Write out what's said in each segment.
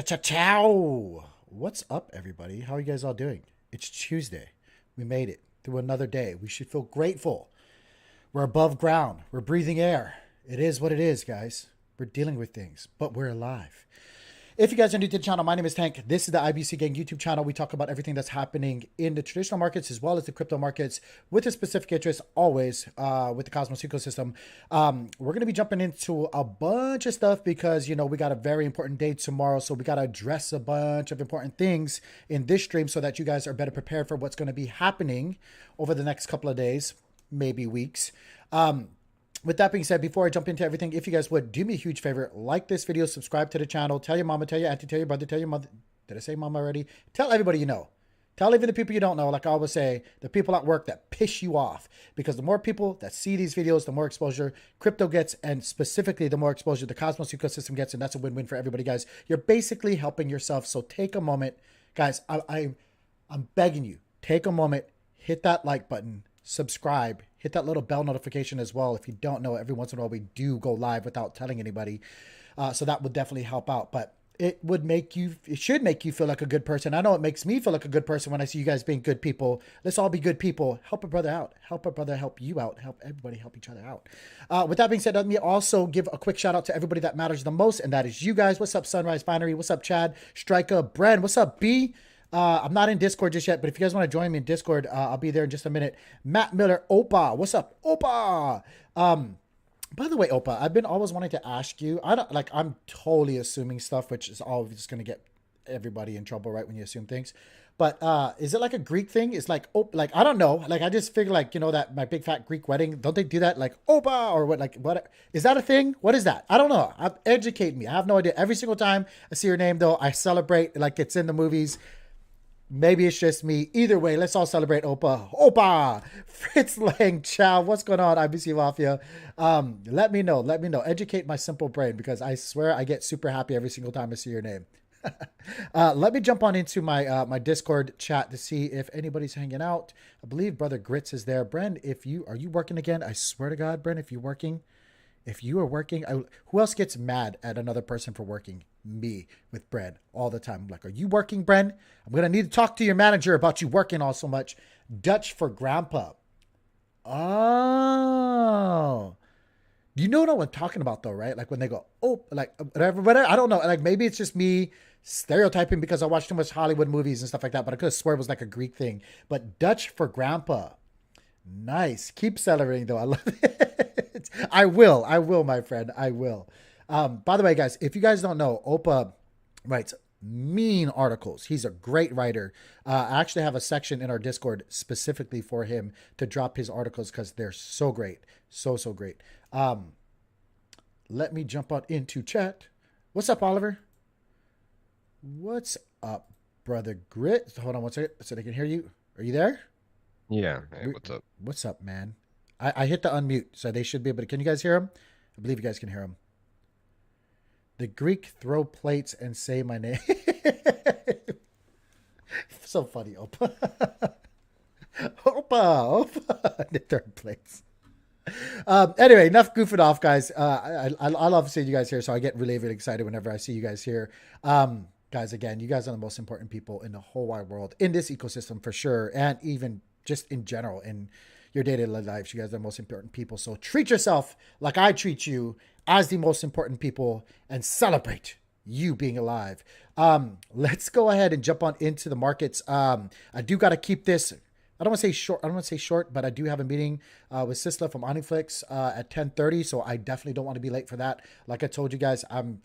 Ciao. What's up, everybody? How are you guys all doing? It's Tuesday. We made it through another day. We should feel grateful. We're above ground. We're breathing air. It is what it is, guys. We're dealing with things, but we're alive. If you guys are new to the channel, my name is Tank. This is the IBC Gang YouTube channel. We talk about everything that's happening in the traditional markets as well as the crypto markets with a specific interest always with the Cosmos ecosystem. We're going to be jumping into a bunch of stuff because, you know, we got a very important day tomorrow. So we got to address a bunch of important things in this stream so that you guys are better prepared for what's going to be happening over the next couple of days, maybe weeks. With that being said, before I jump into everything, if you guys would do me a huge favor, like this video, subscribe to the channel, tell your mama, tell your auntie, tell your brother, tell your mother. Did I say mama already? Tell everybody you know. Tell even the people you don't know, like I always say, the people at work that piss you off. Because the more people that see these videos, the more exposure crypto gets, and specifically the more exposure the Cosmos ecosystem gets, and that's a win-win for everybody, guys. You're basically helping yourself, so take a moment. Guys, I'm begging you, take a moment, hit that like button, subscribe, hit that little bell notification as well. If you don't know, every once in a while we do go live without telling anybody. So that would definitely help out. But it should make you feel like a good person. I know it makes me feel like a good person when I see you guys being good people. Let's all be good people. Help a brother out. Help a brother help you out. Help everybody help each other out. With that being said, let me also give a quick shout out to everybody that matters the most, and that is you guys. What's up, Sunrise Finery? What's up, Chad? Striker, Bren. What's up, B? I'm not in Discord just yet, but if you guys want to join me in Discord, I'll be there in just a minute. Matt Miller, Opa, what's up, Opa? By the way, Opa, I've been always wanting to ask you. I'm totally assuming stuff, which is always just gonna get everybody in trouble, right? When you assume things. But is it like a Greek thing? It's like, oh, like I don't know. Like I just figure, like, you know, that my big fat Greek wedding. Don't they do that? Like Opa or what? Like what? Is that a thing? What is that? I don't know. Educate me. I have no idea. Every single time I see your name, though, I celebrate like it's in the movies. Maybe it's just me. Either way, let's all celebrate Opa. Opa! Fritz Lang, ciao. What's going on, IBC Mafia? Let me know. Let me know. Educate my simple brain, because I swear I get super happy every single time I see your name. Let me jump on into my my Discord chat to see if anybody's hanging out. I believe Brother Grits is there. Bren, are you working again? I swear to God, Bren, if you're working. If you are working, who else gets mad at another person for working? Me with Bren all the time. I'm like, are you working, Bren? I'm going to need to talk to your manager about you working all so much. Dutch for grandpa. Oh. You know what I'm talking about, though, right? Like when they go, oh, like whatever. I don't know. Like maybe it's just me stereotyping because I watch too much Hollywood movies and stuff like that. But I could have swear it was like a Greek thing. But Dutch for grandpa. Nice. Keep celebrating, though. I love it. I will, my friend. I will. By the way, guys, if you guys don't know, Opa writes mean articles. He's a great writer. I actually have a section in our Discord specifically for him to drop his articles because they're so great. So great. Let me jump on into chat. What's up, Oliver? What's up, Brother Grit? Hold on one second so they can hear you. Are you there? Yeah. Hey, what's up? What's up, man? I hit the unmute, so they should be able to. Can you guys hear him? I believe you guys can hear him. The Greek throw plates and say my name. So funny, Opa. Opa. They throw plates. Anyway, enough goofing off, guys. I love seeing you guys here, so I get really, really excited whenever I see you guys here. Guys, again, you guys are the most important people in the whole wide world, in this ecosystem for sure, and even just in general, in your day-to-day lives. You guys are the most important people. So treat yourself like I treat you as the most important people and celebrate you being alive. Let's go ahead and jump on into the markets. I do got to keep this. I don't want to say short, but I do have a meeting with Sisla from Oniflix at 10:30. So I definitely don't want to be late for that. Like I told you guys, I'm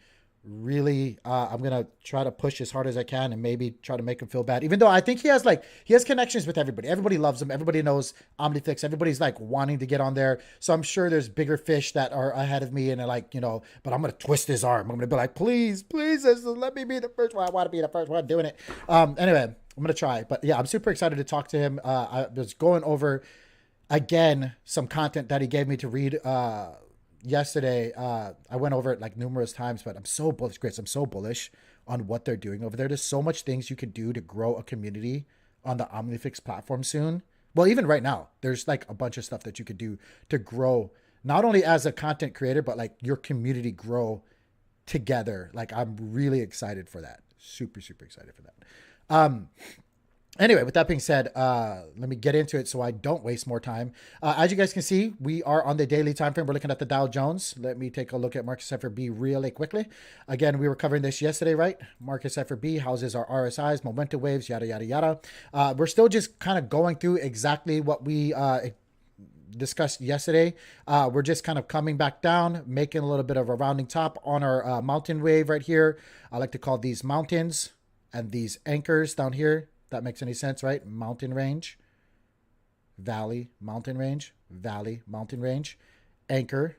gonna try to push as hard as I can and maybe try to make him feel bad, even though I think he has connections with everybody loves him, everybody knows Omniflix, everybody's like wanting to get on there. So I'm sure there's bigger fish that are ahead of me, and they're like, you know, but I'm gonna twist his arm. I'm gonna be like, please let me be the first one. I want to be the first one doing it. Anyway, I'm gonna try. But yeah, I'm super excited to talk to him. I was going over again some content that he gave me to read yesterday. I went over it like numerous times, but I'm so bullish, Chris. I'm so bullish on what they're doing over there. There's so much things you could do to grow a community on the Omniflix platform soon. Well, even right now, there's like a bunch of stuff that you could do to grow, not only as a content creator, but like your community grow together. Like I'm really excited for that. Super, super excited for that. Anyway, with that being said, let me get into it so I don't waste more time. As you guys can see, we are on the daily time frame. We're looking at the Dow Jones. Let me take a look at Market Cipher B really quickly. Again, we were covering this yesterday, right? Market Cipher B houses our RSIs, momentum waves, yada, yada, yada. We're still just kind of going through exactly what we discussed yesterday. We're just kind of coming back down, making a little bit of a rounding top on our mountain wave right here. I like to call these mountains and these anchors down here. That makes any sense, right? Mountain range, valley, mountain range, valley, mountain range, anchor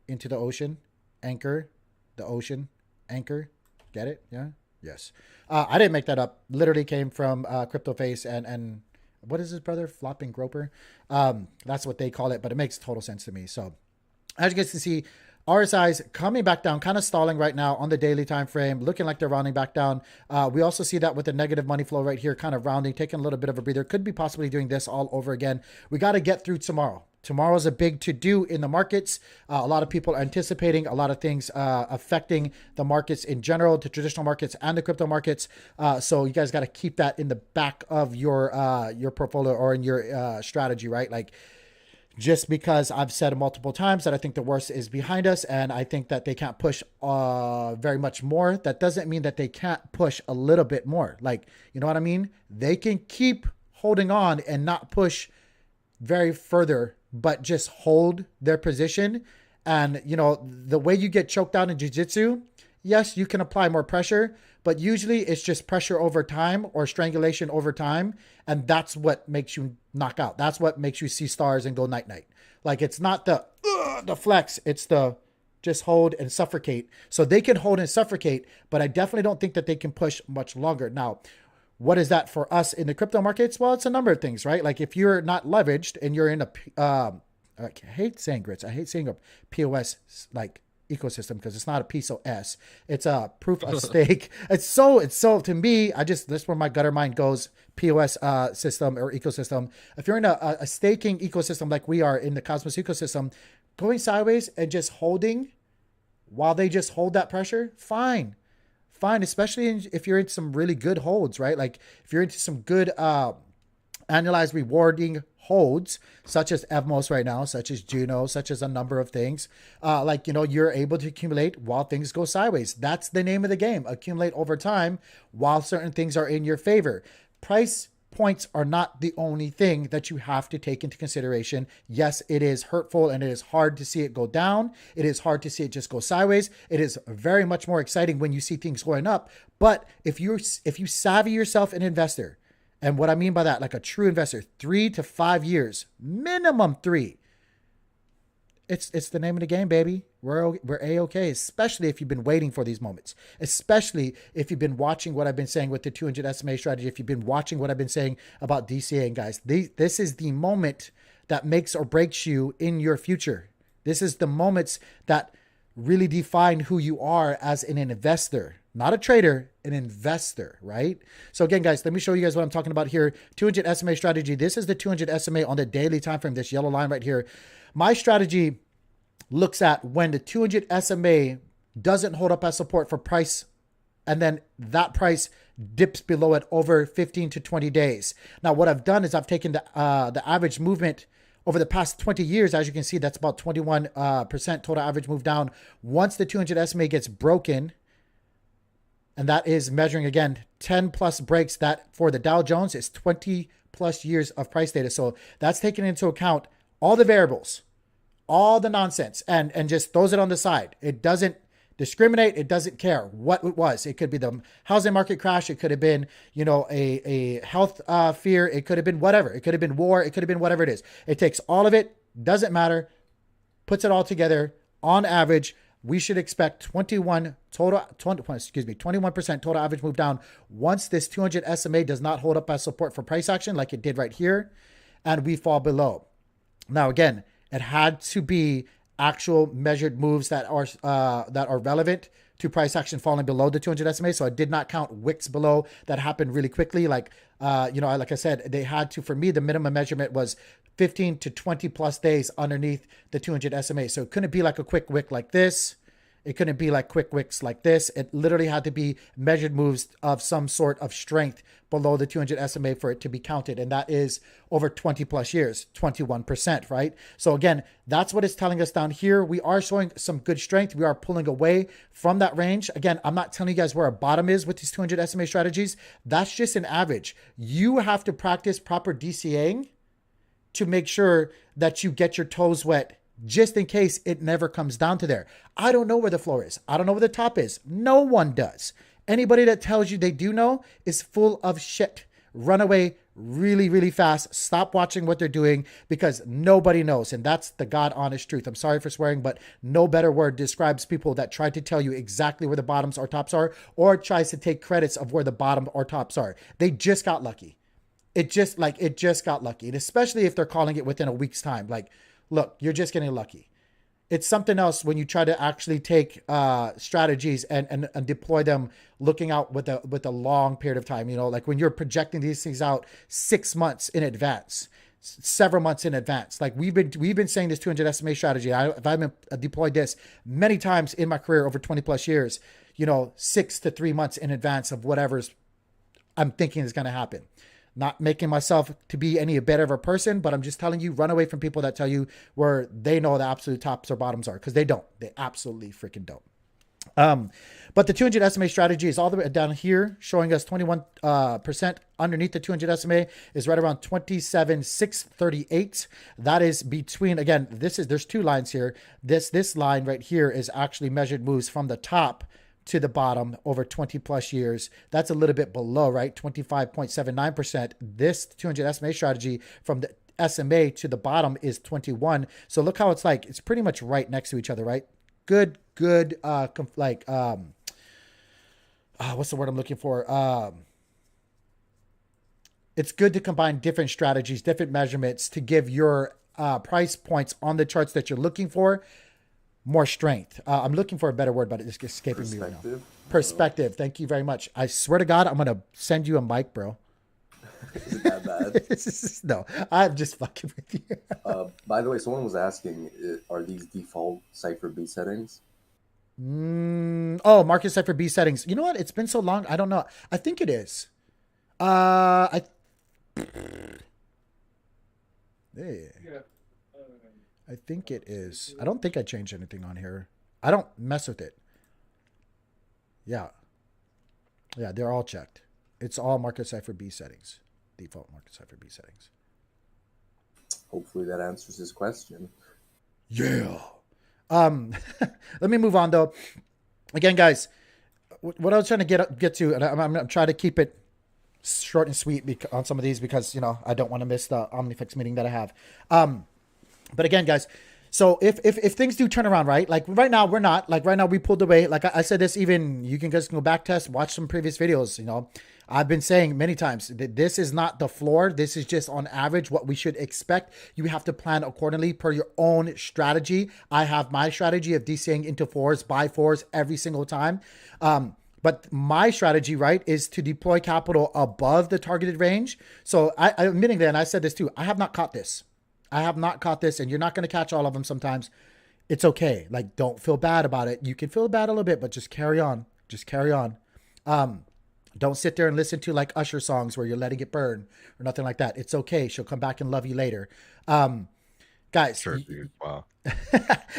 into the ocean, anchor, the ocean, anchor. Get it? Yeah. Yes. I didn't make that up. Literally came from CryptoFace and what is his brother? Flopping Groper. That's what they call it, but it makes total sense to me. So as you guys can see, RSI's coming back down, kind of stalling right now on the daily time frame, looking like they're rounding back down. We also see that with the negative money flow right here, kind of rounding, taking a little bit of a breather. Could be possibly doing this all over again. We got to get through tomorrow. Tomorrow's a big to-do in the markets. A lot of people are anticipating a lot of things affecting the markets in general, the traditional markets and the crypto markets. So you guys got to keep that in the back of your portfolio or in your strategy, right? Like, just because I've said multiple times that I think the worst is behind us and I think that they can't push very much more, that doesn't mean that they can't push a little bit more. Like, you know what I mean? They can keep holding on and not push very further, but just hold their position. And, you know, the way you get choked out in jiu-jitsu, yes, you can apply more pressure, but usually it's just pressure over time or strangulation over time. And that's what makes you knock out. That's what makes you see stars and go night-night. Like, it's not the flex. It's the just hold and suffocate. So they can hold and suffocate, but I definitely don't think that they can push much longer. Now, what is that for us in the crypto markets? Well, it's a number of things, right? Like if you're not leveraged and you're in a, I hate saying grits. I hate saying a POS like ecosystem because it's not a POS. It's a proof of stake. It's so to me, that's where my gutter mind goes. POS system or ecosystem. If you're in a staking ecosystem like we are in the Cosmos ecosystem, going sideways and just holding while they just hold that pressure, fine, especially if you're in some really good holds, right? Like if you're into some good annualized rewarding holds, such as Evmos right now, such as Juno, such as a number of things, like, you know, you're able to accumulate while things go sideways. That's the name of the game. Accumulate over time while certain things are in your favor. Price points are not the only thing that you have to take into consideration. Yes, it is hurtful and it is hard to see it go down. It is hard to see it just go sideways. It is very much more exciting when you see things going up. But if you savvy yourself an investor, and what I mean by that, like a true investor, 3 to 5 years, minimum 3. It's the name of the game, baby. We're A-okay, especially if you've been waiting for these moments, especially if you've been watching what I've been saying with the 200 SMA strategy, if you've been watching what I've been saying about DCA. And guys, this is the moment that makes or breaks you in your future. This is the moments that really define who you are as an investor, not a trader, an investor, right? So again, guys, let me show you guys what I'm talking about here. 200 SMA strategy. This is the 200 SMA on the daily time frame, this yellow line right here. My strategy looks at when the 200 SMA doesn't hold up as support for price, and then that price dips below it over 15 to 20 days. Now, what I've done is I've taken the average movement over the past 20 years. As you can see, that's about 21% total average move down. Once the 200 SMA gets broken, and that is measuring, again, 10 plus breaks, that for the Dow Jones is 20 plus years of price data. So that's taking into account all the variables, all the nonsense, and just throws it on the side. It doesn't discriminate. It doesn't care what it was. It could be the housing market crash. It could have been, you know, a health fear. It could have been whatever. It could have been war. It could have been whatever it is. It takes all of it, doesn't matter, puts it all together. On average, we should expect 21% total average move down once this 200 SMA does not hold up as support for price action like it did right here, and we fall below. Now, again, it had to be actual measured moves that are relevant to price action falling below the 200 SMA. So I did not count wicks below that happened really quickly. Like, like I said, they had to, for me, the minimum measurement was 15 to 20 plus days underneath the 200 SMA. So it couldn't be like a quick wick like this. It couldn't be like quick wicks like this. It literally had to be measured moves of some sort of strength below the 200 SMA for it to be counted. And that is over 20 plus years, 21%, right? So again, that's what it's telling us down here. We are showing some good strength. We are pulling away from that range. Again, I'm not telling you guys where our bottom is with these 200 SMA strategies. That's just an average. You have to practice proper DCAing to make sure that you get your toes wet just in case it never comes down to there. I don't know where the floor is. I don't know where the top is. No one does. Anybody that tells you they do know is full of shit. Run away really, really fast. Stop watching what they're doing because nobody knows. And that's the God honest truth. I'm sorry for swearing, but no better word describes people that try to tell you exactly where the bottoms or tops are, or tries to take credits of where the bottom or tops are. They just got lucky. It just got lucky. And especially if they're calling it within a week's time. Like, look, you're just getting lucky. It's something else when you try to actually take strategies and deploy them looking out with a long period of time. You know, like when you're projecting these things out 6 months in advance, several months in advance. Like we've been saying this 200 SMA strategy. I've deployed this many times in my career over 20 plus years, you know, 6 to 3 months in advance of whatever's I'm thinking is going to happen. Not making myself to be any better of a person, but I'm just telling you, run away from people that tell you where they know the absolute tops or bottoms are, because they don't. They absolutely freaking don't. But the 200 SMA strategy is all the way down here, showing us 21% underneath the 200 SMA is right around 27,638. That is between, again, there's two lines here. This line right here is actually measured moves from the top to the bottom over 20 plus years. That's a little bit below, right? 25.79%. This 200 SMA strategy from the SMA to the bottom is 21. So look how it's like, it's pretty much right next to each other, right? Good, what's the word I'm looking for? It's good to combine different strategies, different measurements to give your price points on the charts that you're looking for more strength. I'm looking for a better word, but it's escaping me right now. Perspective. Thank you very much. I swear to God, I'm going to send you a mic, bro. Is it that bad? No, I'm just fucking with you. By the way, someone was asking, are these default Cipher B settings? Oh, Market Cipher B settings. You know what? It's been so long. I don't know. I think it is. Yeah. I think it is. I don't think I changed anything on here. I don't mess with it. Yeah. Yeah, they're all checked. It's all Market Cipher B settings. Default Market Cipher B settings. Hopefully that answers his question. Yeah. Let me move on though. Again, guys, what I was trying to get to, and I'm trying to keep it short and sweet on some of these because, you know, I don't want to miss the OmniFix meeting that I have. But again, guys, so if things do turn around, right? Like right now, we're not. Like right now, we pulled away. Like I said this, even you can just go back test, watch some previous videos. You know, I've been saying many times that this is not the floor. This is just on average what we should expect. You have to plan accordingly per your own strategy. I have my strategy of DCing into fours, buy fours every single time. But my strategy, right, is to deploy capital above the targeted range. So I admitting that, and I said this too, I have not caught this. I have not caught this, and you're not going to catch all of them sometimes. It's okay. Like, don't feel bad about it. You can feel bad a little bit, but just carry on. Just carry on. Don't sit there and listen to like Usher songs where you're letting it burn or nothing like that. It's okay. She'll come back and love you later. Guys, Sure, dude. Wow.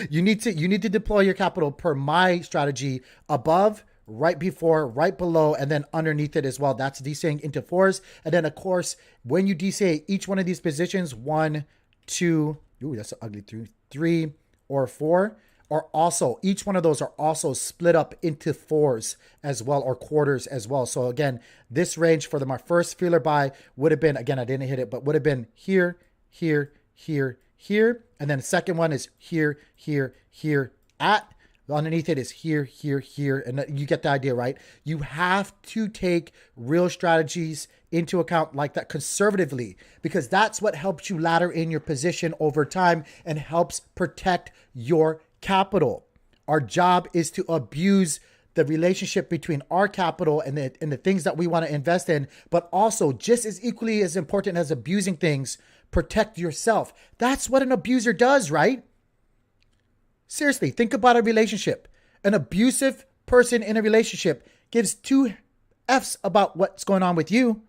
you need to deploy your capital per my strategy above, right before, right below, and then underneath it as well. That's DCing into fours. And then, of course, when you DCA each one of these positions, 1, 2, ooh, that's an ugly 3 or 4, are also, each one of those are also split up into fours as well, or quarters as well. So again, this range for my first feeler buy would have been, again, I didn't hit it, but would have been here, here, here, here. And then the second one is here, here, here at. Underneath it is here, here, here. And you get the idea, right? You have to take real strategies into account like that conservatively, because that's what helps you ladder in your position over time and helps protect your capital. Our job is to abuse the relationship between our capital and the things that we want to invest in, but also just as equally as important as abusing things, protect yourself. That's what an abuser does, right? Seriously, think about a relationship. An abusive person in a relationship gives two F's about what's going on with you.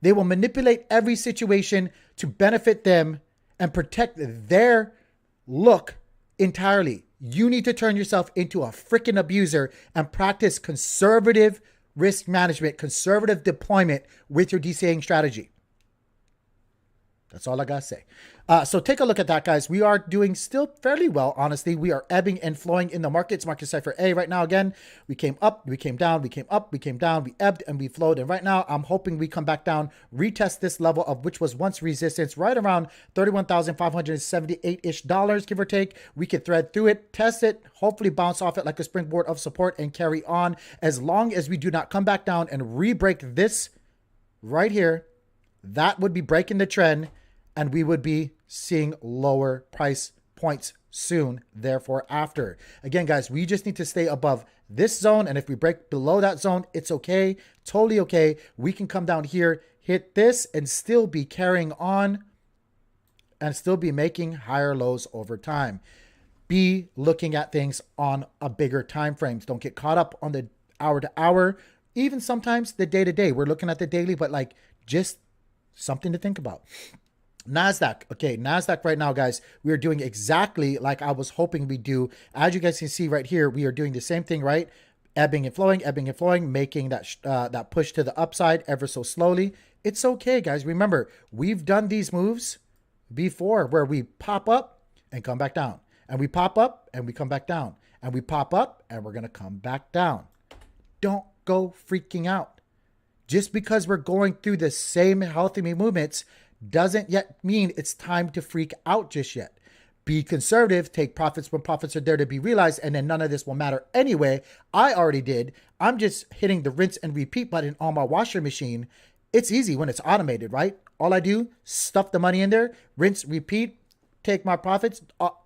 They will manipulate every situation to benefit them and protect their look entirely. You need to turn yourself into a freaking abuser and practice conservative risk management, conservative deployment with your DCAing strategy. That's all I got to say. So take a look at that, guys. We are doing still fairly well, honestly. We are ebbing and flowing in the markets. Market Cipher A right now, again, we came up, we came down, we came up, we came down, we ebbed and we flowed. And right now, I'm hoping we come back down, retest this level of which was once resistance, right around $31,578-ish, give or take. We could thread through it, test it, hopefully bounce off it like a springboard of support and carry on. As long as we do not come back down and re-break this right here, that would be breaking the trend, and we would be seeing lower price points soon, therefore after. Again, guys, we just need to stay above this zone, and if we break below that zone, it's okay, totally okay. We can come down here, hit this, and still be carrying on and still be making higher lows over time. Be looking at things on a bigger time frames. Don't get caught up on the hour to hour, even sometimes the day to day. We're looking at the daily, but like just something to think about. NASDAQ. Okay, NASDAQ right now, guys, we are doing exactly like I was hoping we do. As you guys can see right here, we are doing the same thing, right? Ebbing and flowing, making that that push to the upside ever so slowly. It's okay, guys. Remember, we've done these moves before where we pop up and come back down. And we pop up and we come back down. And we pop up and we're going to come back down. Don't go freaking out. Just because we're going through the same healthy movements doesn't yet mean it's time to freak out just yet. Be conservative, take profits when profits are there to be realized, and then none of this will matter anyway. I already did. I'm just hitting the rinse and repeat button on my washer machine. It's easy when it's automated, right? All I do, stuff the money in there, rinse, repeat, take my profits all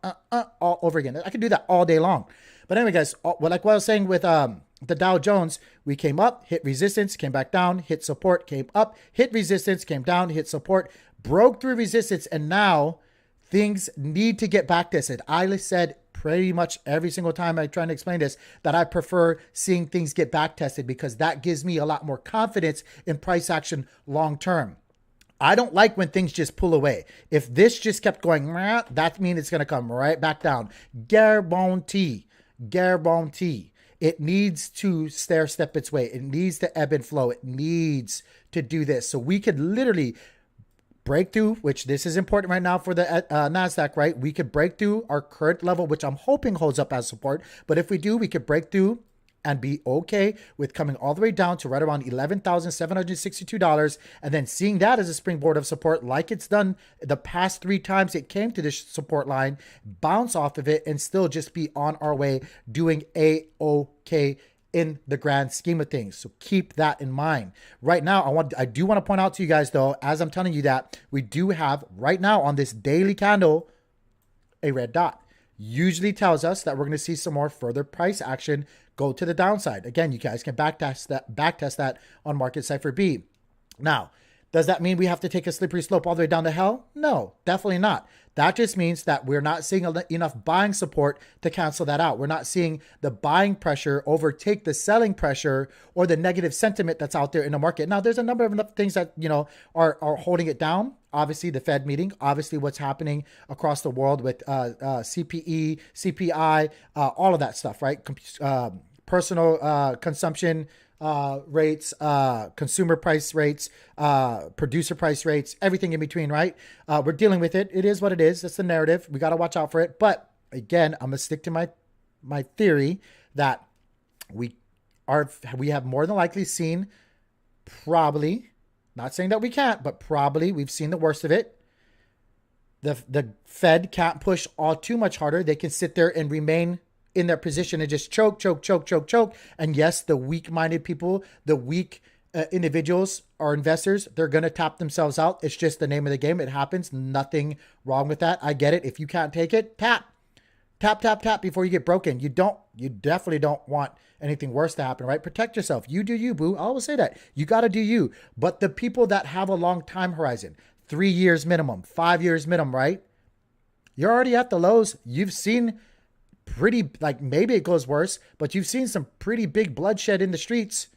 over again. I can do that all day long. But anyway, guys, like what I was saying with the Dow Jones, we came up, hit resistance, came back down, hit support, came up, hit resistance, came down, hit support, broke through resistance, and now things need to get back tested. I said pretty much every single time I try to explain this that I prefer seeing things get back tested because that gives me a lot more confidence in price action long term. I don't like when things just pull away. If this just kept going, that means it's going to come right back down. Guarantee. It needs to stair step its way. It needs to ebb and flow. It needs to do this. So we could literally break through, which this is important right now for the NASDAQ, right? We could break through our current level, which I'm hoping holds up as support. But if we do, we could break through and be okay with coming all the way down to right around $11,762 and then seeing that as a springboard of support like it's done the past 3 times it came to this support line, bounce off of it, and still just be on our way doing a-okay in the grand scheme of things. So keep that in mind. Right now, I do want to point out to you guys, though, as I'm telling you that, we do have right now on this daily candle a red dot. Usually tells us that we're going to see some more further price action go to the downside. Again, you guys can backtest that on Market Cipher B. Now, does that mean we have to take a slippery slope all the way down to hell? No, definitely not. That just means that we're not seeing enough buying support to cancel that out. We're not seeing the buying pressure overtake the selling pressure or the negative sentiment that's out there in the market. Now, there's a number of things that, are holding it down. Obviously, the Fed meeting, obviously what's happening across the world with CPE, CPI, all of that stuff, right? Personal consumption rates, consumer price rates, producer price rates, everything in between, right? We're dealing with it. It is what it is. That's the narrative. We got to watch out for it. But again, I'm going to stick to my theory that we have more than likely seen, probably, not saying that we can't, but probably we've seen the worst of it. The Fed can't push all too much harder. They can sit there and remain in their position and just choke. And yes, the weak-minded people, the weak individuals or investors, they're going to tap themselves out. It's just the name of the game. It happens. Nothing wrong with that. I get it. If you can't take it, tap before you get broken. You definitely don't want anything worse to happen, right? Protect yourself. You do you, boo. I always say that. You got to do you. But the people that have a long time horizon, 3 years minimum, 5 years minimum, right? You're already at the lows. You've seen pretty, like maybe it goes worse, but you've seen some pretty big bloodshed in the streets.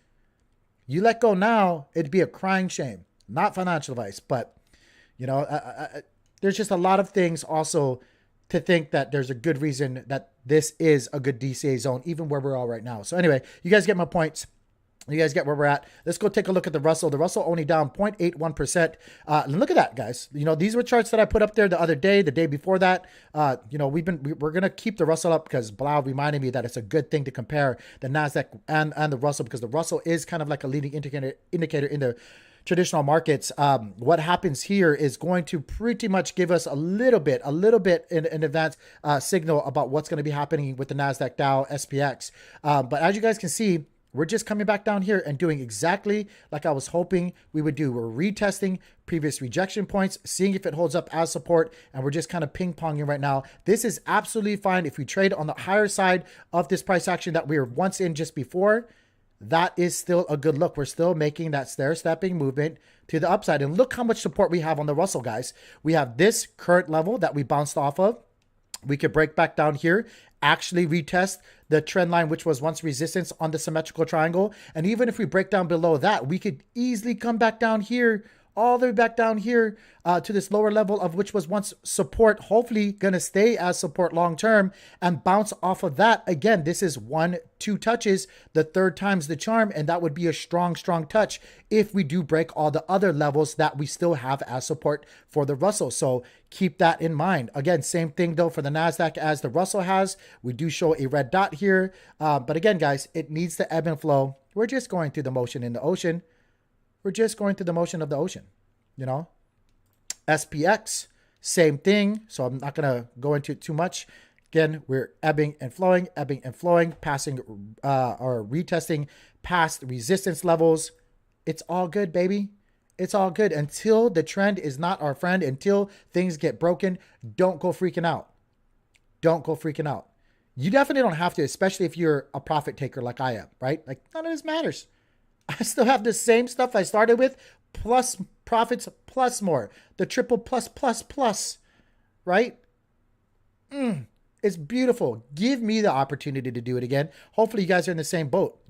You let go now, it'd be a crying shame. Not financial advice, but there's just a lot of things also to think that there's a good reason that this is a good DCA zone, even where we're all right now. So anyway, you guys get my points. You guys get where we're at. Let's go take a look at the Russell. The Russell only down 0.81%. And look at that, guys. These were charts that I put up there the other day, the day before that. We're going to keep the Russell up because Blau reminded me that it's a good thing to compare the NASDAQ and the Russell, because the Russell is kind of like a leading indicator in the traditional markets. What happens here is going to pretty much give us a little bit in advance signal about what's going to be happening with the NASDAQ, Dow, SPX. But as you guys can see, we're just coming back down here and doing exactly like I was hoping we would do. We're retesting previous rejection points, seeing if it holds up as support, and we're just kind of ping-ponging right now. This is absolutely fine. If we trade on the higher side of this price action that we were once in just before, that is still a good look. We're still making that stair-stepping movement to the upside. And look how much support we have on the Russell, guys. We have this current level that we bounced off of. We could break back down here, actually retest the trend line, which was once resistance on the symmetrical triangle. And even if we break down below that, we could easily come back down here, all the way back down here to this lower level of which was once support, hopefully going to stay as support long term, and bounce off of that. Again, this is 1-2 touches, the third time's the charm, and that would be a strong touch if we do break all the other levels that we still have as support for the Russell. So keep that in mind. Again, same thing though for the NASDAQ as the Russell has. We do show a red dot here, but again, guys, it needs to ebb and flow. We're just going through the motion in the ocean. We're just going through the motion of the ocean, SPX, same thing. So I'm not going to go into it too much. Again, we're ebbing and flowing, passing or retesting past resistance levels. It's all good, baby. It's all good until the trend is not our friend, until things get broken. Don't go freaking out. Don't go freaking out. You definitely don't have to, especially if you're a profit taker like I am, right? Like none of this matters. I still have the same stuff I started with, plus profits, plus more. The triple plus, right? It's beautiful. Give me the opportunity to do it again. Hopefully you guys are in the same boat,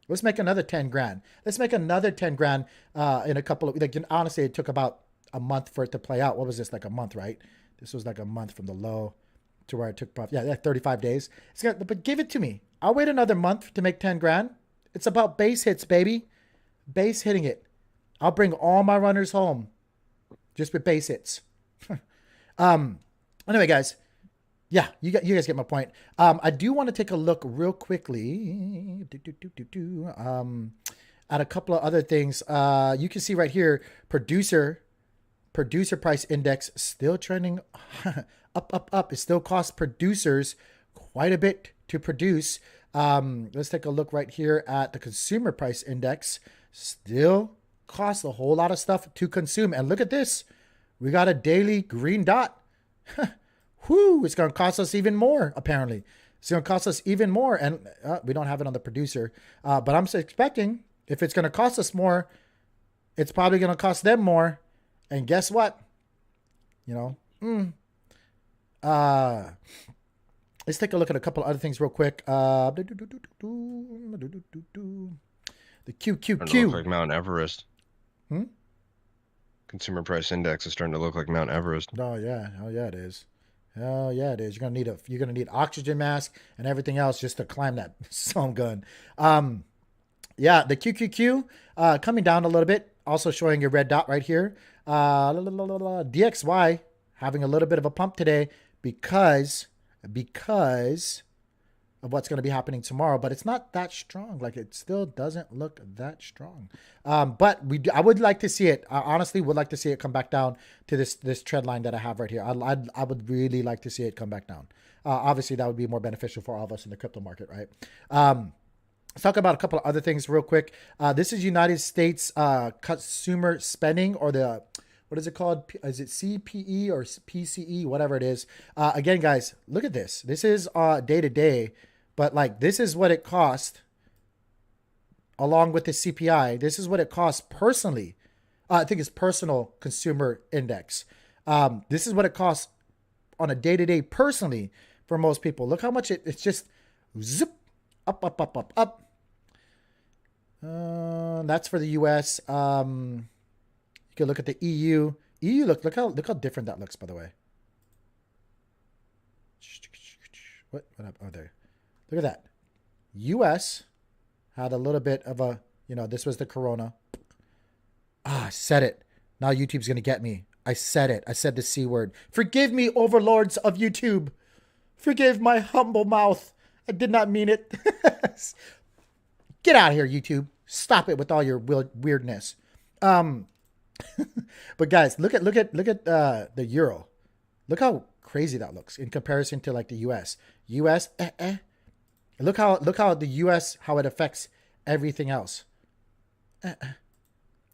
Let's make another 10 grand. Let's make another 10 grand in a couple of, honestly, it took about a month for it to play out. What was this, like a month, right? This was like a month from the low to where I took profit. Yeah, 35 days. But give it to me. I'll wait another month to make 10 grand. It's about base hits, baby. Base hitting it. I'll bring all my runners home just with base hits. Anyway, guys. Yeah, you guys get my point. I do want to take a look real quickly at a couple of other things. You can see right here, producer price index still trending up. It still costs producers quite a bit to produce. Let's take a look right here at the consumer price index. Still costs a whole lot of stuff to consume. And look at this. We got a daily green dot. Whoo, it's going to cost us even more, apparently. It's going to cost us even more. And we don't have it on the producer. But I'm expecting if it's going to cost us more, it's probably going to cost them more. And guess what? Let's take a look at a couple of other things real quick. The QQQ. Look like Mount Everest. Consumer price index is starting to look like Mount Everest. Oh yeah, it is. Oh yeah, it is. You're gonna need oxygen mask and everything else just to climb that some gun. Yeah, the QQQ coming down a little bit. Also showing a red dot right here. DXY having a little bit of a pump today because of what's going to be happening tomorrow, but it's not that strong. Like it still doesn't look that strong. But I would like to see it. I honestly would like to see it come back down to this trend line that I have right here. I would really like to see it come back down. Obviously, that would be more beneficial for all of us in the crypto market, right? Let's talk about a couple of other things real quick. This is United States consumer spending, or the, what is it called? Is it CPE or PCE, whatever it is? Again, guys, look at this. This is day to day, but like this is what it cost along with the CPI. This is what it costs personally. I think it's personal consumer index. This is what it costs on a day to day personally for most people. Look how much it's just zip up, up, up, up, up. That's for the US. You can look at the EU. EU, look how different that looks, by the way. What up? Oh, there. Look at that. US had a little bit of a, this was the corona. I said it. Now YouTube's going to get me. I said it. I said the C word. Forgive me, overlords of YouTube. Forgive my humble mouth. I did not mean it. Get out of here, YouTube. Stop it with all your weirdness. But guys, look at the euro. Look how crazy that looks in comparison to like the US. US, Look how the US, how it affects everything else.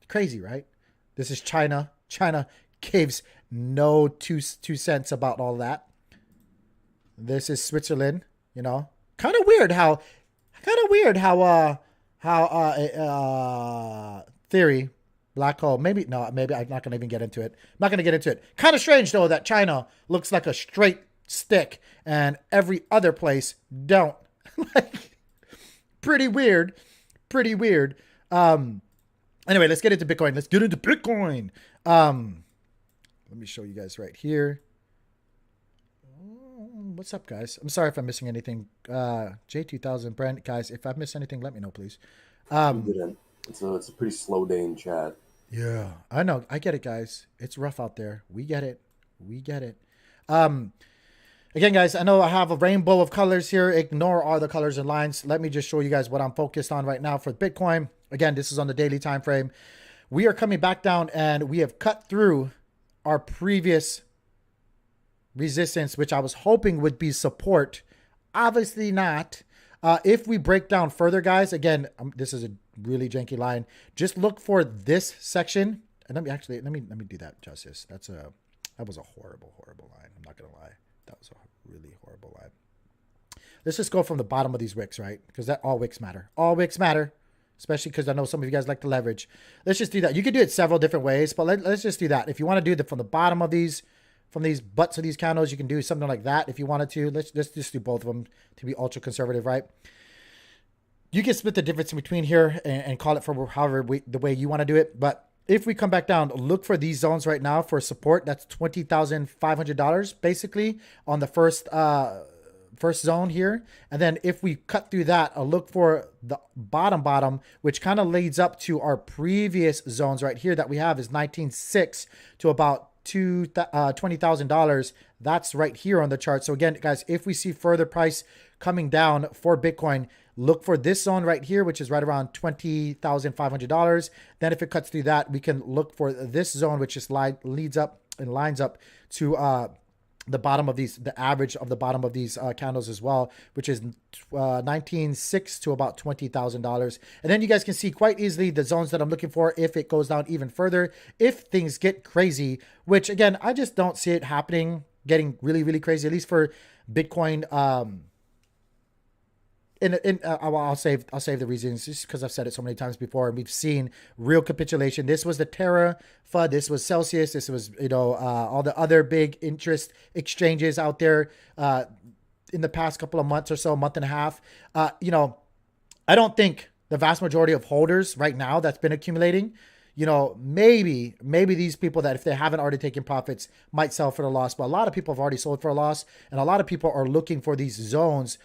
Crazy, right? This is China. China gives no two cents about all that. This is Switzerland. Kind of weird how theory, black hole. Maybe I'm not gonna even get into it. I'm not gonna get into it. Kind of strange though that China looks like a straight stick and every other place don't. Like, pretty weird. Anyway, let's get into Bitcoin. Let me show you guys right here. What's up, guys? I'm sorry if I'm missing anything. J2000 Brent, guys, if I've missed anything, let me know, please. It's a pretty slow day in chat. Yeah, I know. I get it, guys. It's rough out there. We get it. Again, guys, I know I have a rainbow of colors here. Ignore all the colors and lines. Let me just show you guys what I'm focused on right now for Bitcoin. Again, this is on the daily time frame. We are coming back down and we have cut through our previous resistance, which I was hoping would be support. Obviously not. If we break down further, guys, again, this is a really janky line. Just look for this section. And let me do that justice. That was a horrible line. I'm not going to lie. That was a really horrible line. Let's just go from the bottom of these wicks, right? Because all wicks matter. All wicks matter, especially because I know some of you guys like to leverage. Let's just do that. You can do it several different ways, but let's just do that. If you want to do from the bottom of these, from these butts of these candles, you can do something like that if you wanted to. Let's just do both of them to be ultra conservative, right? You can split the difference in between here and call it for the way you want to do it. But if we come back down, look for these zones right now for support. That's $20,500 basically on the first zone here. And then if we cut through that, I'll look for the bottom, which kind of leads up to our previous zones right here that we have is 19.6 to about $20,000. That's right here on the chart. So again, guys, if we see further price coming down for Bitcoin, look for this zone right here, which is right around $20,500. Then if it cuts through that, we can look for this zone, which just leads up and lines up to the bottom of these, the average of the bottom of these candles as well, which is 19.6 to about $20,000. And then you guys can see quite easily the zones that I'm looking for if it goes down even further, if things get crazy, which again, I just don't see it happening, getting really, really crazy, at least for Bitcoin. I'll save the reasons just because I've said it so many times before, and we've seen real capitulation. This was the Terra FUD. This was Celsius. This was all the other big interest exchanges out there in the past couple of months or so, month and a half. I don't think the vast majority of holders right now that's been accumulating, maybe these people that if they haven't already taken profits might sell for the loss, but a lot of people have already sold for a loss, and a lot of people are looking for these zones.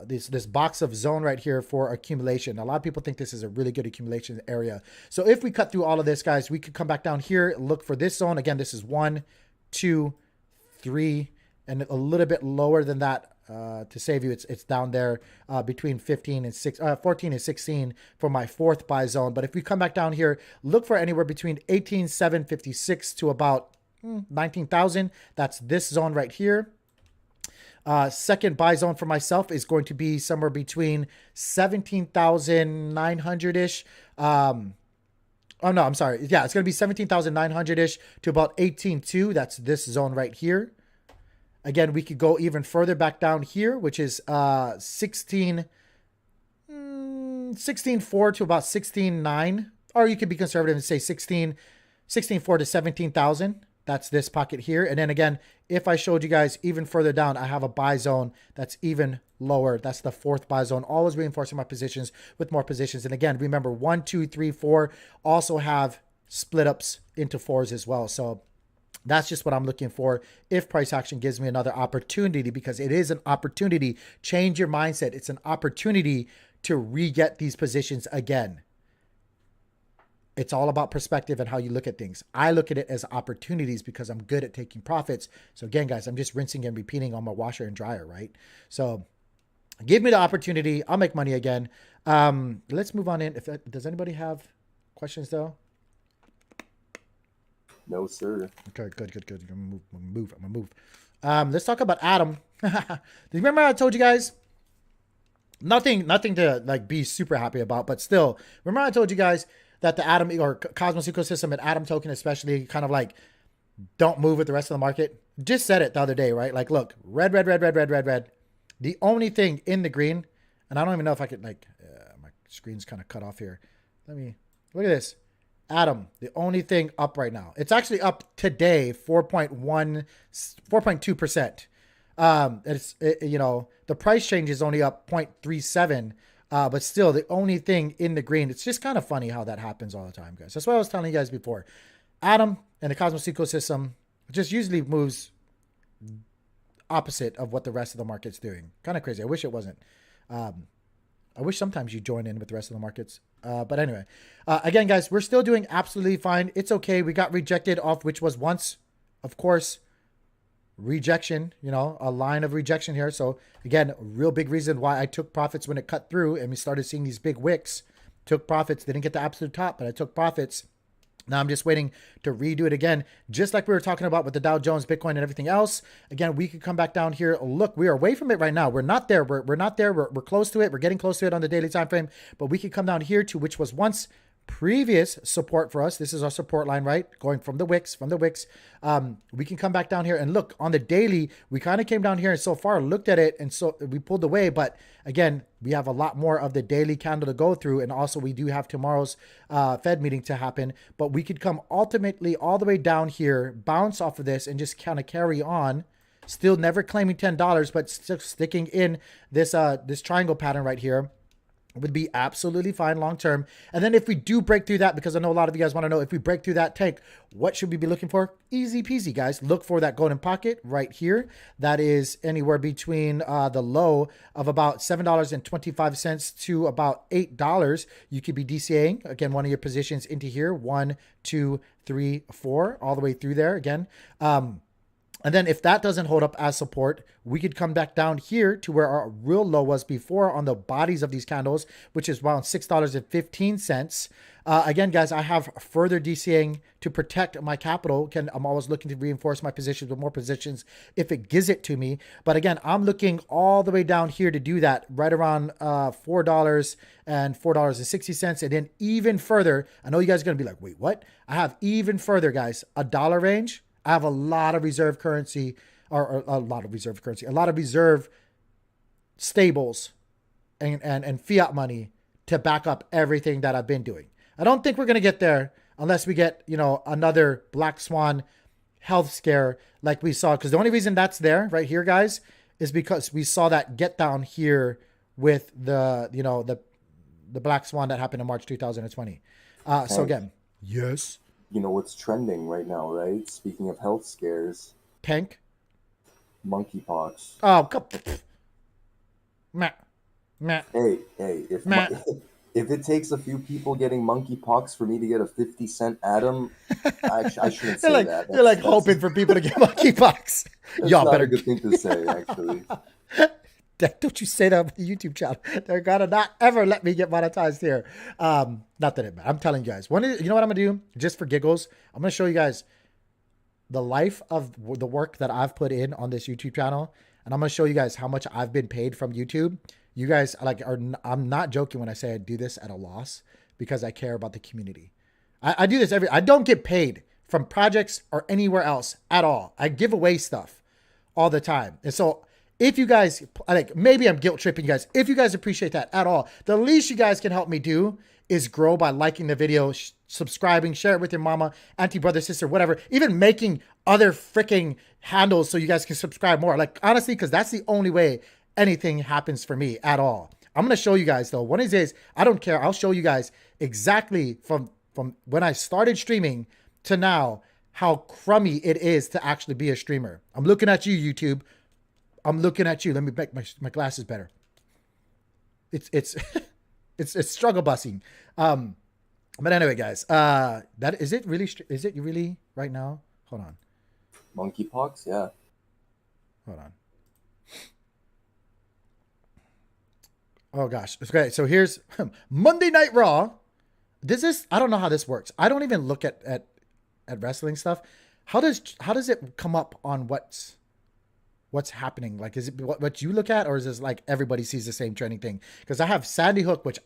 This box of zone right here for accumulation. A lot of people think this is a really good accumulation area. So if we cut through all of this, guys, we could come back down here, look for this zone. Again, this is 1, 2, 3, and a little bit lower than that to save you. It's down there between 14 and 16 for my fourth buy zone. But if we come back down here, look for anywhere between 18,756 to about 19,000. That's this zone right here. Second buy zone for myself is going to be somewhere between 17,900-ish. Oh, no, I'm sorry. Yeah, it's going to be 17,900-ish to about 18.2. That's this zone right here. Again, we could go even further back down here, which is 16.4 to about 16.9. Or you could be conservative and say 16.4 to 17,000. That's this pocket here. And then again, if I showed you guys even further down, I have a buy zone that's even lower. That's the fourth buy zone, always reinforcing my positions with more positions. And again, remember 1, 2, 3, 4 also have split ups into 4s as well. So that's just what I'm looking for if price action gives me another opportunity, because it is an opportunity. Change your mindset. It's an opportunity to re-get these positions again. It's all about perspective and how you look at things. I look at it as opportunities because I'm good at taking profits. So again, guys, I'm just rinsing and repeating on my washer and dryer, right? So give me the opportunity. I'll make money again. Let's move on in. Does anybody have questions though? No, sir. Okay, good. I'm gonna move. Let's talk about Atom. Do you remember I told you guys? Nothing to like be super happy about, but still, remember I told you guys that the Atom or Cosmos ecosystem and Atom token especially kind of like don't move with the rest of the market. Just said it the other day, right? Like, look, red. The only thing in the green, and I don't even know if I could like, my screen's kind of cut off here. Let me look at this. Atom, the only thing up right now. It's actually up today, 4.2%. The price change is only up 0.37, but still the only thing in the green. It's just kind of funny how that happens all the time, guys. That's what I was telling you guys before. Atom and the Cosmos ecosystem just usually moves opposite of what the rest of the market's doing. Kind of crazy. I wish it wasn't. I wish sometimes you join in with the rest of the markets. But anyway, again, guys, we're still doing absolutely fine. It's okay. We got rejected off, which was once, of course, rejection, a line of rejection here. So again, a real big reason why I took profits when it cut through and we started seeing these big wicks. Took profits, didn't get the absolute top, but I took profits. Now I'm just waiting to redo it again, just like we were talking about with the Dow Jones, Bitcoin, and everything else. Again, we could come back down here. Look, we are away from it right now. We're not there. We're not there. We're close to it. We're getting close to it on the daily time frame. But we could come down here to which was once previous support for us. This is our support line, right? Going from the wicks. We can come back down here and look on the daily. We kind of came down here and so far looked at it, and so we pulled away. But again, we have a lot more of the daily candle to go through, and also we do have tomorrow's Fed meeting to happen. But we could come ultimately all the way down here, bounce off of this, and just kind of carry on. Still never claiming $10, but still sticking in this this triangle pattern right here. Would be absolutely fine long term. And then if we do break through that, because I know a lot of you guys want to know, if we break through that tank, what should we be looking for? Easy peasy, guys. Look for that golden pocket right here. That is anywhere between the low of about $7.25 to about $8. You could be DCAing, again, one of your positions into here. 1, 2, 3, 4, all the way through there again. And then if that doesn't hold up as support, we could come back down here to where our real low was before on the bodies of these candles, which is around $6.15. Again, guys, I have further DCAing to protect my capital. I'm always looking to reinforce my positions with more positions if it gives it to me. But again, I'm looking all the way down here to do that right around $4 and $4.60. And then even further, I know you guys are going to be like, wait, what? I have even further, guys, $1 range. I have a lot of reserve currency, or a lot of reserve stables and fiat money to back up everything that I've been doing. I don't think we're going to get there unless we get, another black swan health scare like we saw. Because the only reason that's there right here, guys, is because we saw that get down here with the black swan that happened in March 2020. So again, yes. You know what's trending right now, right? Speaking of health scares. Tank? Monkeypox. Oh, come. Meh. Hey, if it takes a few people getting monkeypox for me to get a 50-cent Atom, I shouldn't say that. You're like hoping for people to get monkeypox. Y'all not better. a good thing to say, actually. Don't you say that on the YouTube channel. They're gonna not ever let me get monetized here. Not that it matters. I'm telling you guys. You know what I'm gonna do? Just for giggles, I'm gonna show you guys the life of the work that I've put in on this YouTube channel, and I'm gonna show you guys how much I've been paid from YouTube. You guys I'm not joking when I say I do this at a loss because I care about the community. I do this I don't get paid from projects or anywhere else at all. I give away stuff all the time, and so. If you guys, maybe I'm guilt tripping you guys. If you guys appreciate that at all, the least you guys can help me do is grow by liking the video, subscribing, share it with your mama, auntie, brother, sister, whatever. Even making other freaking handles so you guys can subscribe more. Like, honestly, because that's the only way anything happens for me at all. I'm going to show you guys, though. One of these days, I don't care. I'll show you guys exactly from when I started streaming to now how crummy it is to actually be a streamer. I'm looking at you, YouTube. I'm looking at you. Let me make my glasses better. It's it's struggle busing. But anyway, guys, that is it really right now? Hold on. Monkeypox, yeah. Hold on. Oh gosh. Okay, so here's Monday Night Raw. I don't know how this works. I don't even look at wrestling stuff. How does it come up on what's happening? Like, is it what you look at, or is this like everybody sees the same trending thing? Because I have Sandy Hook, which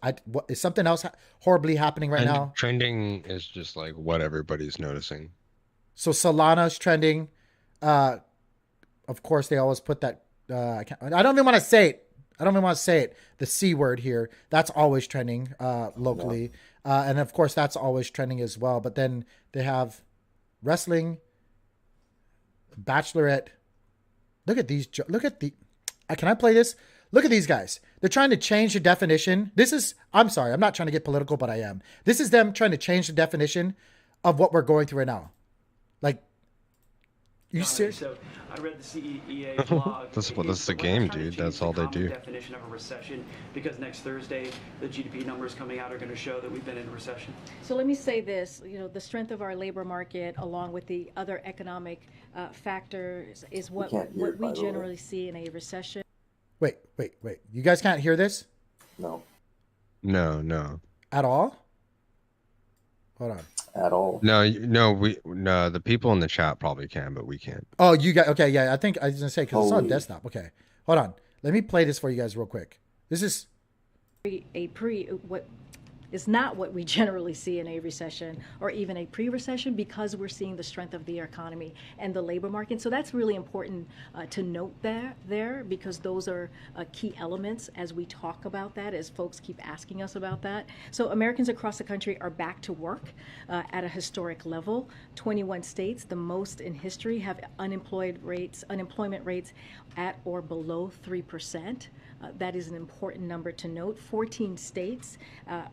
is something else horribly happening right now. Trending is just like what everybody's noticing. So Solana's trending. Of course, they always put that. I don't even want to say it. The C word here. That's always trending locally. And of course, that's always trending as well. But then they have wrestling, Bachelorette. Look at these. Can I play this? Look at these guys. They're trying to change the definition. I'm sorry. I'm not trying to get political, but I am. This is them trying to change the definition of what we're going through right now. Like, you serious? So I read the CEA blog. That's the game, dude. That's all they do. Definition of a recession, because next Thursday the GDP numbers coming out are going to show that we've been in a recession. So let me say this: the strength of our labor market, along with the other economic factors, is what we generally see in a recession. Wait. You guys can't hear this? No. At all? Hold on. At all. No, the people in the chat probably can, but we can't. Oh, you got, okay, yeah, I think I was gonna say, because it's on desktop. Okay, hold on. Let me play this for you guys real quick. This is what is not what we generally see in a recession or even a pre-recession, because we're seeing the strength of the economy and the labor market. So that's really important to note there, because those are key elements as we talk about that, as folks keep asking us about that. So Americans across the country are back to work at a historic level. 21 states, the most in history, have unemployment rates at or below 3%. That is an important number to note. 14 states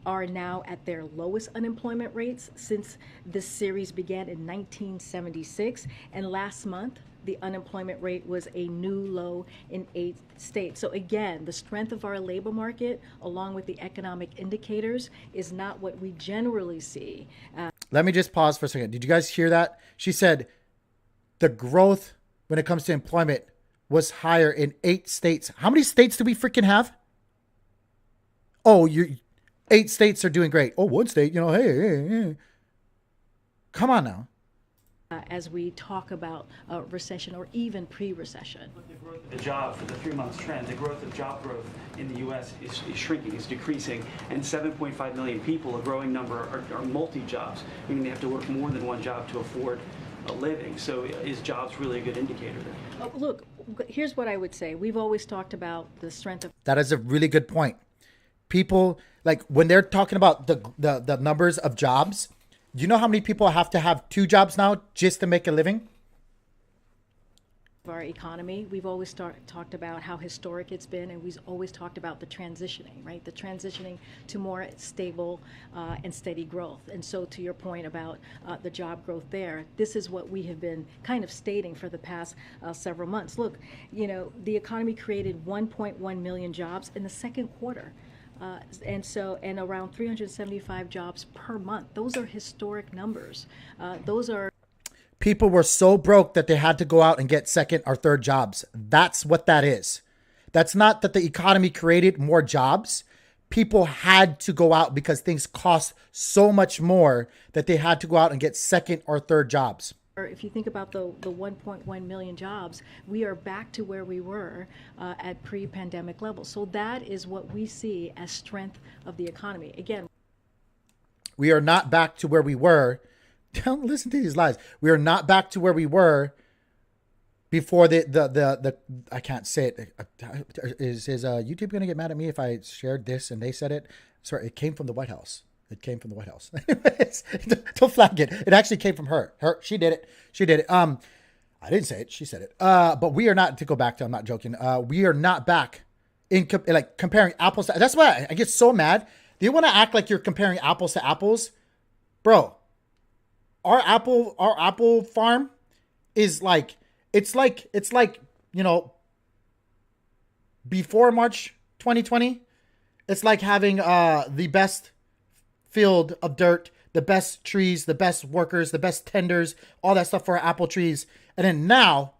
are now at their lowest unemployment rates since this series began in 1976. And last month, the unemployment rate was a new low in 8 states. So again, the strength of our labor market, along with the economic indicators, is not what we generally see. Let me just pause for a second. Did you guys hear that? She said the growth when it comes to employment was higher in 8 states. How many states do we freaking have? Oh, 8 states are doing great. Oh, one state, hey. Come on now. As we talk about recession or even pre-recession. The growth of the job for the 3 months trend, the growth of job growth in the U.S. is shrinking, is decreasing, and 7.5 million people, a growing number, are multi-jobs, meaning they have to work more than one job to afford a living. So is jobs really a good indicator there? Oh, look, here's what I would say. We've always talked about the strength of... That is a really good point. People, like, when they're talking about the numbers of jobs, do you know how many people have to have 2 jobs now just to make a living? Our economy, we've always talked about how historic it's been, and we've always talked about the transitioning, right? The transitioning to more stable and steady growth. And so to your point about the job growth there, this is what we have been kind of stating for the past several months. Look, the economy created 1.1 million jobs in the second quarter. And around 375 jobs per month. Those are historic numbers. People were so broke that they had to go out and get second or third jobs. That's what that is. That's not that the economy created more jobs. People had to go out because things cost so much more that they had to go out and get second or third jobs. If you think about the 1.1 million jobs, we are back to where we were at pre-pandemic levels. So that is what we see as strength of the economy. Again, we are not back to where we were. Don't listen to these lies. We are not back to where we were before the I can't say it. Is YouTube going to get mad at me if I shared this and they said it? Sorry, it came from the White House. Anyways, don't flag it. It actually came from her. She did it. I didn't say it. She said it. But we are not, to go back to, I'm not joking. We are not back in like comparing apples to, that's why I get so mad. Do you want to act like you're comparing apples to apples? Bro, our apple farm is like, it's like, you know, before March 2020, it's like having the best field of dirt, the best trees, the best workers, the best tenders, all that stuff for our apple trees. And then now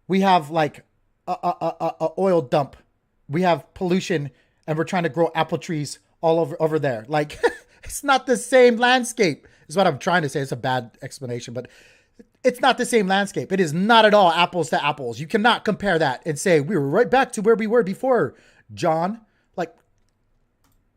we have like a oil dump. We have pollution and we're trying to grow apple trees all over there. Like it's not the same landscape is what I'm trying to say. It's a bad explanation, but it's not the same landscape. It is not at all apples to apples. You cannot compare that and say we were right back to where we were before, John. Like,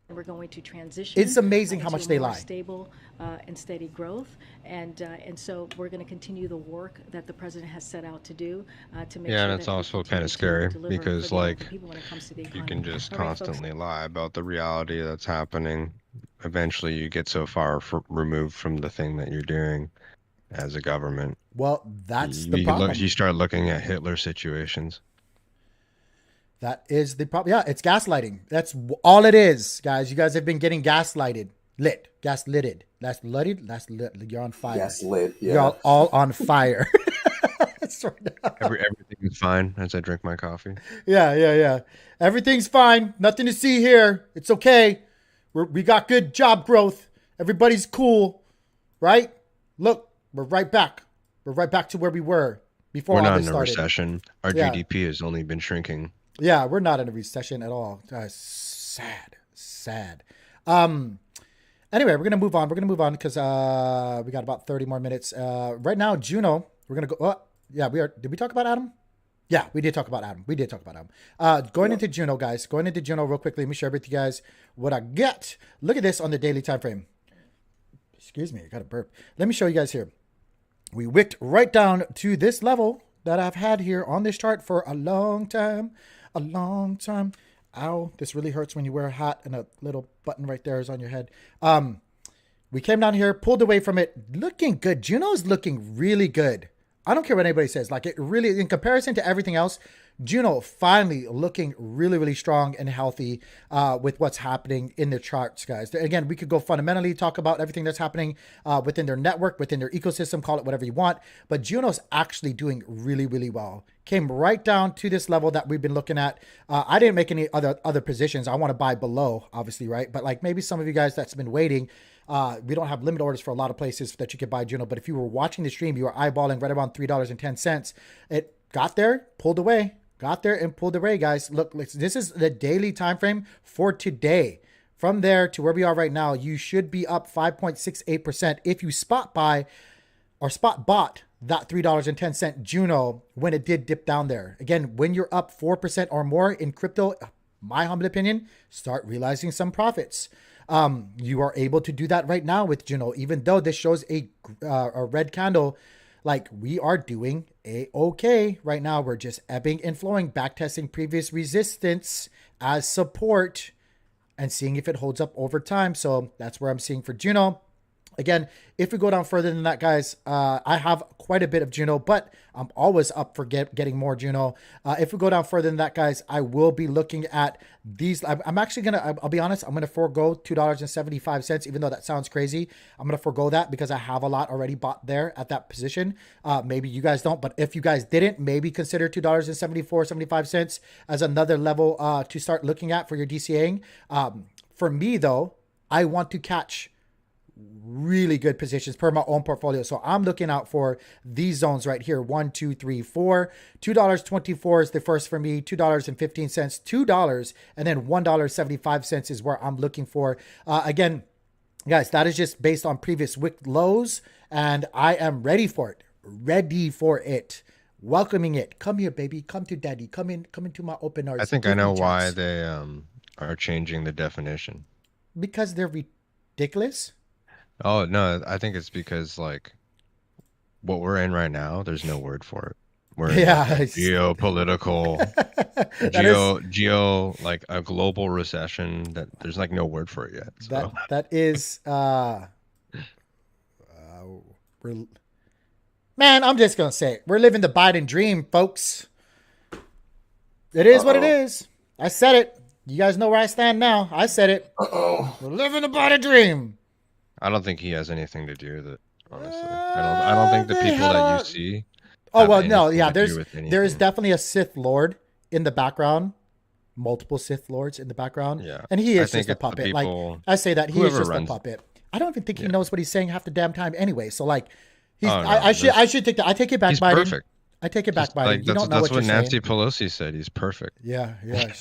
we're going to transition. It's amazing how much they lie. Stable and steady growth, and so we're going to continue the work that the president has set out to do to make sure. And it's also kind of scary because, like, if you can just constantly lie about the reality that's happening. Eventually, you get so far removed from the thing that you're doing as a government. Well, that's the problem. You start looking at Hitler situations. That is the problem. Yeah, it's gaslighting. That's all it is, guys. You guys have been getting gaslighted. Gaslitted. That's litted. That's lit. You're on fire. Gaslit, yeah. You're all on fire. Everything is fine as I drink my coffee. Yeah. Everything's fine. Nothing to see here. It's okay. We got good job growth. Everybody's cool, right? Look, we're right back. We're right back to where we were before all this started. We're not in a recession. Our GDP has only been shrinking. Yeah, we're not in a recession at all. Sad. Anyway, we're gonna move on. Because we got about 30 more minutes. Right now, Juno. We're gonna go. Oh, yeah, we are. Did we talk about Adam? Yeah, we did talk about Adam. Going into Juno, guys. Going into Juno real quickly. Let me share with you guys what I get. Look at this on the daily time frame. Excuse me, I got a burp. Let me show you guys here. We wicked right down to this level that I've had here on this chart for a long time. Ow, this really hurts when you wear a hat and a little button right there is on your head. We came down here, pulled away from it, looking good. Juno's looking really good. I don't care what anybody says. Like, it really, in comparison to everything else, Juno finally looking really, really strong and healthy with what's happening in the charts, guys. Again, we could go fundamentally talk about everything that's happening within their network, within their ecosystem, call it whatever you want. But Juno's actually doing really, really well. Came right down to this level that we've been looking at. I didn't make any other positions. I want to buy below, obviously, right? But like maybe some of you guys that's been waiting, we don't have limit orders for a lot of places that you could buy Juno. But if you were watching the stream, you were eyeballing right around $3.10. It got there, pulled away. Got there and pulled away, guys. Look, this is the daily time frame for today. From there to where we are right now, you should be up 5.68% if you spot buy or spot bought that $3.10 Juno when it did dip down there. Again, when you're up 4% or more in crypto, my humble opinion, start realizing some profits. You are able to do that right now with Juno, even though this shows a red candle. Like, we are doing okay right now. We're just ebbing and flowing, back testing previous resistance as support and seeing if it holds up over time. So that's where I'm seeing for Juno. Again, if we go down further than that, guys, I have quite a bit of Juno, but I'm always up for getting more Juno. If we go down further than that, guys, I will be looking at these. I'm actually going to, I'll be honest, I'm going to forego $2.75, even though that sounds crazy. I'm going to forego that because I have a lot already bought there at that position. Maybe you guys don't, but if you guys didn't, maybe consider $2.75 as another level to start looking at for your DCAing. For me, though, I want to catch really good positions per my own portfolio. So I'm looking out for these zones right here. 1, 2, 3, 4. $2.24 is the first for me. $2.15, $2, and then $1.75 is where I'm looking for. Again, guys, that is just based on previous wick lows, and I am ready for it. Welcoming it. Come here, baby. Come to daddy. Come into my open arms. I think I know why they are changing the definition. Because they're ridiculous. Oh, no, I think it's because, like, what we're in right now, there's no word for it. We're in geopolitical, like a global recession that there's like no word for it yet. So. Man, I'm just going to say it. We're living the Biden dream, folks. It is what it is. I said it. You guys know where I stand now. I said it. We're living the Biden dream. I don't think he has anything to do with it, honestly. I don't think the people that you see. Oh, have well, no, anything yeah, to do with anything. there's definitely a Sith Lord in the background. Multiple Sith Lords in the background. Yeah. And he I is think just a it's the puppet. people- Like, I say that. He is whoever just a runs- puppet. I don't even think he knows what he's saying half the damn time anyway. So, like, he's, Oh, no, I should take that. I take it back, He's Biden. perfect. I take it back, Just, Biden. like, You that's don't know that's what what you're Nancy saying. Pelosi said. He's perfect. Yeah.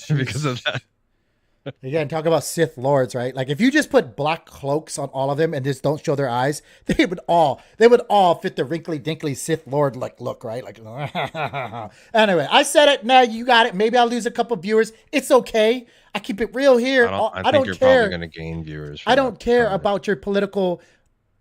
Because of that. Again, talk about Sith Lords, right? Like, if you just put black cloaks on all of them and just don't show their eyes, they would all fit the wrinkly dinkly Sith Lord like look, right? Like, anyway, I said it. Now you got it. Maybe I'll lose a couple viewers. It's okay. I keep it real here. I don't think you're care. probably going to gain viewers. I don't care about your political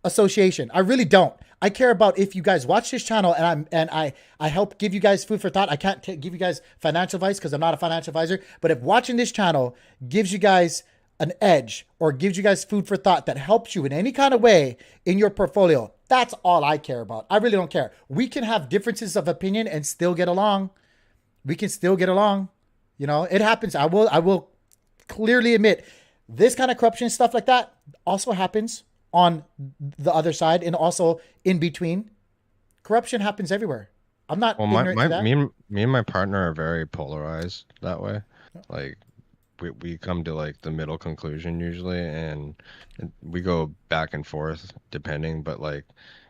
association. I really don't. I care about if you guys watch this channel and I help give you guys food for thought. I can't give you guys financial advice because I'm not a financial advisor. But if watching this channel gives you guys an edge or gives you guys food for thought that helps you in any kind of way in your portfolio, that's all I care about. I really don't care. We can have differences of opinion and still get along. We can still get along. You know, it happens. I will clearly admit this kind of corruption stuff like that also happens on the other side and also in between. Corruption happens everywhere. I'm not ignorant to that. Me and my partner are very polarized that way. Like we come to like the middle conclusion usually, and we go back and forth depending, but like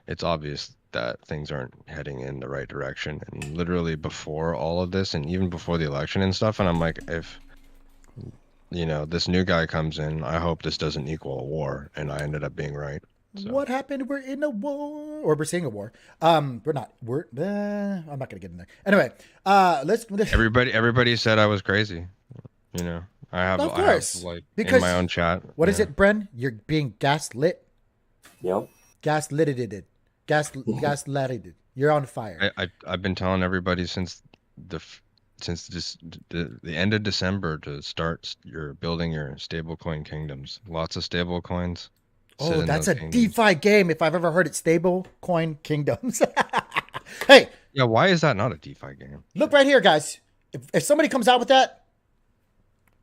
it's obvious that things aren't heading in the right direction. And literally before all of this and even before the election and stuff, and I'm like, if this new guy comes in, I hope this doesn't equal a war. And I ended up being right. So. What happened? We're in a war, or we're seeing a war. We're not. I'm not gonna get in there. Anyway, let's. Everybody said I was crazy. I have like because in my own chat. What is it, Bren? You're being gaslit. Yep. Gaslighted. Gaslighted. You're on fire. I've been telling everybody since the end of December to start building your stablecoin kingdoms. Lots of stable coins. Oh, that's a kingdoms. DeFi game if I've ever heard it. Stablecoin kingdoms. Hey. Yeah, why is that not a DeFi game? Look right here, guys. If somebody comes out with that,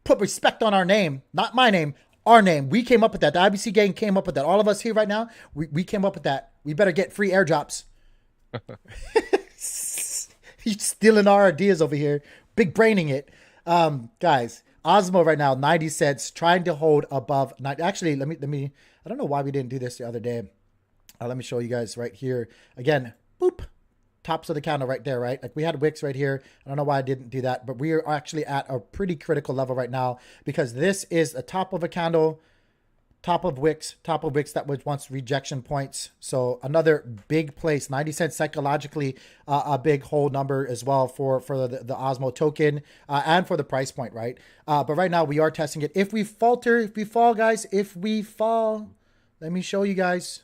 put respect on our name. Not my name, our name. We came up with that. The IBC gang came up with that. All of us here right now, we came up with that. We better get free airdrops. He's stealing our ideas over here, big braining it. Guys, Osmo right now, 90 cents, trying to hold above 90. Actually, let me, I don't know why we didn't do this the other day. Let me show you guys right here. Again, boop, tops of the candle right there, right? Like we had wicks right here. I don't know why I didn't do that, but we are actually at a pretty critical level right now because this is the top of a candle, top of wicks that was once rejection points. So another big place, 90 cents psychologically, a big hold number as well for the Osmo token and for the price point, right? But right now we are testing it. If we falter, if we fall, guys, let me show you guys.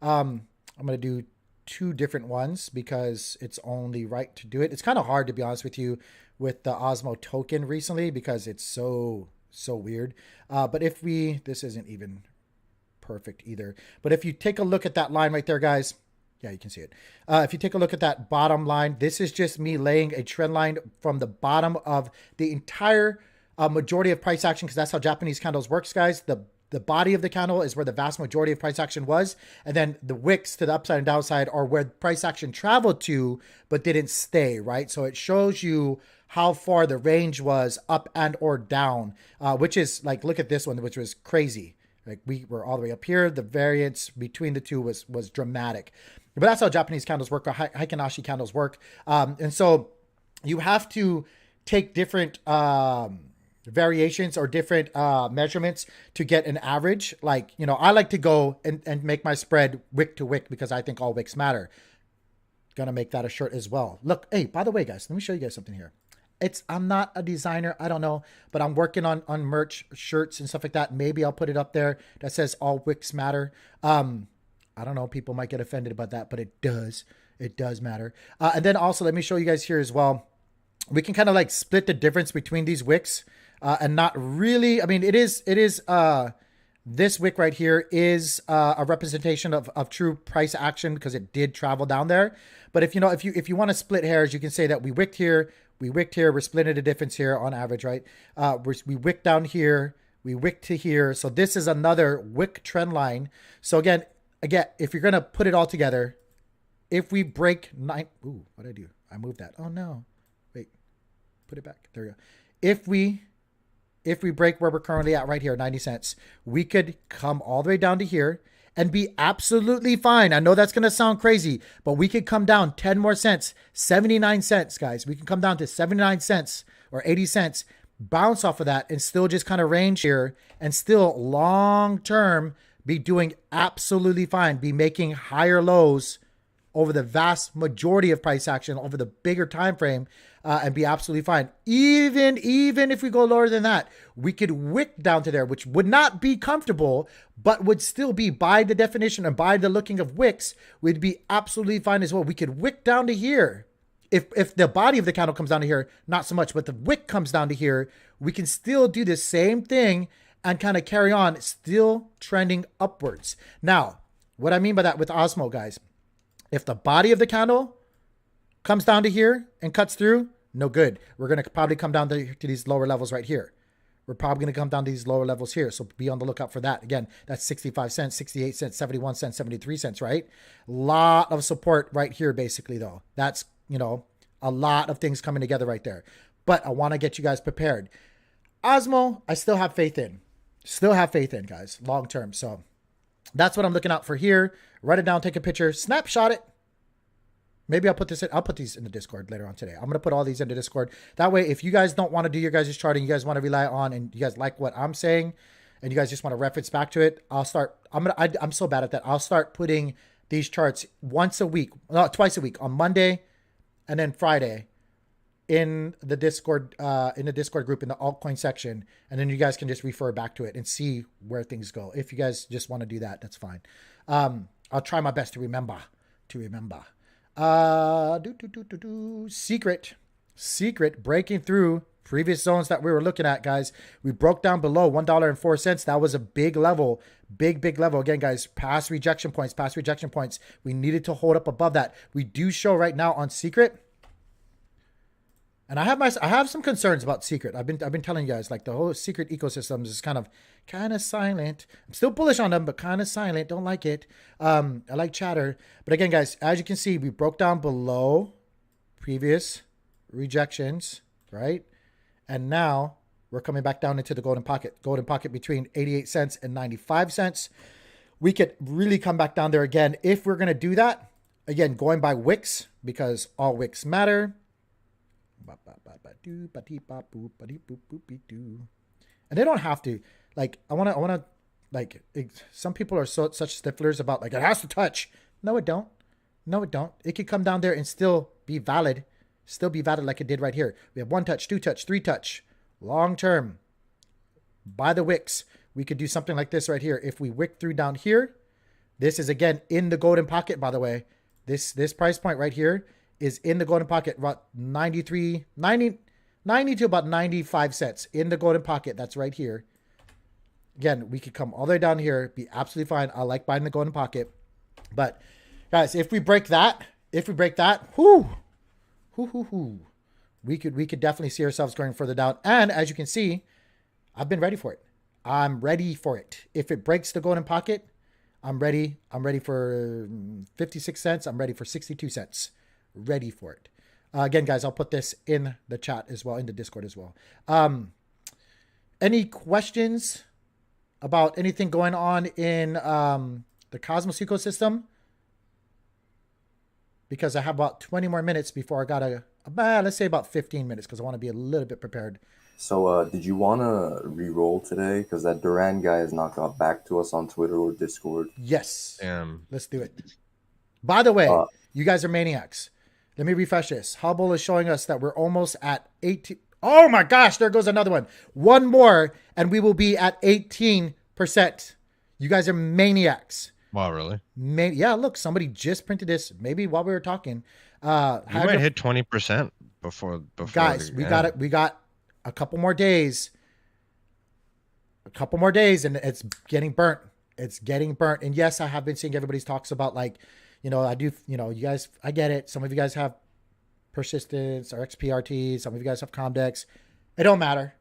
I'm going to do two different ones because it's only right to do it. It's kind of hard, to be honest with you, with the Osmo token recently because it's so weird. But this isn't even perfect either. But if you take a look at that line right there, guys, yeah, you can see it. If you take a look at that bottom line, this is just me laying a trend line from the bottom of the entire majority of price action, because that's how Japanese candles works, guys. The body of the candle is where the vast majority of price action was. And then the wicks to the upside and downside are where price action traveled to, but didn't stay, right? So it shows you how far the range was up and or down, which is like, look at this one, which was crazy. Like we were all the way up here. The variance between the two was dramatic. But that's how Japanese candles work, or Heikin-Ashi candles work. And so you have to take different variations or different measurements to get an average. Like, I like to go and make my spread wick to wick because I think all wicks matter. Gonna make that a shirt as well. Look, hey, by the way, guys, let me show you guys something here. I'm not a designer, I don't know, but I'm working on merch, shirts and stuff like that. Maybe I'll put it up there that says all wicks matter. I don't know, people might get offended about that, but it does matter. And then also let me show you guys here as well. We can kind of like split the difference between these wicks and not really, I mean, it is This wick right here is a representation of true price action because it did travel down there. But if you want to split hairs, you can say that we wicked here, we're splitting the difference here on average, right? We wicked down here, we wicked to here. So this is another wick trend line. So again, if you're gonna put it all together, if we break nine, ooh, what did I do? I moved that. Oh no, wait, put it back. There we go. If we break where we're currently at right here, 90 cents, we could come all the way down to here and be absolutely fine. I know that's going to sound crazy, but we could come down 10 more cents, 79 cents, guys. We can come down to 79 cents or 80 cents, bounce off of that and still just kind of range here and still long term be doing absolutely fine, be making higher lows over the vast majority of price action over the bigger time frame, and be absolutely fine. Even if we go lower than that, we could wick down to there, which would not be comfortable, but would still be, by the definition and by the looking of wicks, would be absolutely fine as well. We could wick down to here. If the body of the candle comes down to here, not so much, but the wick comes down to here, we can still do the same thing and kind of carry on, still trending upwards. Now, what I mean by that with Osmo, guys, if the body of the candle comes down to here and cuts through, no good. We're going to probably come down to these lower levels right here. We're probably going to come down to these lower levels here. So be on the lookout for that. Again, that's 65 cents, 68 cents, 71 cents, 73 cents, right? Lot of support right here, basically, though. That's, a lot of things coming together right there. But I want to get you guys prepared. Osmo, I still have faith in. Still have faith in, guys, long term. So that's what I'm looking out for here. Write it down, take a picture, snapshot it. Maybe I'll put these in the Discord later on today. I'm going to put all these into Discord. That way, if you guys don't want to do your guys' charting, you guys want to rely on, and you guys like what I'm saying, and you guys just want to reference back to it, I'm so bad at that. I'll start putting these charts twice a week on Monday and then Friday in the Discord group in the altcoin section. And then you guys can just refer back to it and see where things go. If you guys just want to do that, that's fine. I'll try my best to remember. Secret breaking through previous zones that we were looking at, guys. We broke down below $1.04. That was a big level, big level. Again, guys, past rejection points. We needed to hold up above that. We do show right now on Secret. And I have some concerns about Secret. I've been telling you guys, like, the whole Secret ecosystem is kind of silent. I'm still bullish on them, but kind of silent. Don't like it. I like chatter. But again, guys, as you can see, we broke down below previous rejections, right? And now we're coming back down into the golden pocket. Golden pocket between 88 cents and 95 cents. We could really come back down there again if we're going to do that. Again, going by wicks, because all wicks matter. And they don't have to, like, I want to like, some people are such stiflers about, like, it has to touch. No, it don't. It could come down there and still be valid like it did right here. We have 1 touch, 2 touch, 3 touch. Long term, by the wicks, we could do something like this right here. If we wick through down here, this is again in the golden pocket, by the way. This price point right here is in the golden pocket, about 90 to about 95 cents in the golden pocket. That's right here. Again, we could come all the way down here, be absolutely fine. I like buying the golden pocket. But guys, if we break that, we could definitely see ourselves going further down. And as you can see, I've been ready for it. I'm ready for it. If it breaks the golden pocket, I'm ready. I'm ready for 56 cents. I'm ready for 62 cents. Ready for it. Again, guys, I'll put this in the chat as well, in the Discord as well. Any questions about anything going on in the Cosmos ecosystem? Because I have about 20 more minutes before I gotta, let's say about 15 minutes, because I want to be a little bit prepared. So, did you want to re-roll today? Because that Duran guy has not got back to us on Twitter or Discord. Yes. Let's do it. By the way, you guys are maniacs. Let me refresh this. Hubble is showing us that we're almost at 18. Oh my gosh, there goes another one. One more, and we will be at 18%. You guys are maniacs. Wow, really? Yeah, look, somebody just printed this. Maybe while we were talking. You might hit 20% before. Guys, we got it. We got a couple more days. A couple more days and it's getting burnt. It's getting burnt. And yes, I have been seeing everybody's talks about like, I do, you guys, I get it. Some of you guys have persistence or XPRT. Some of you guys have Comdex. It don't matter.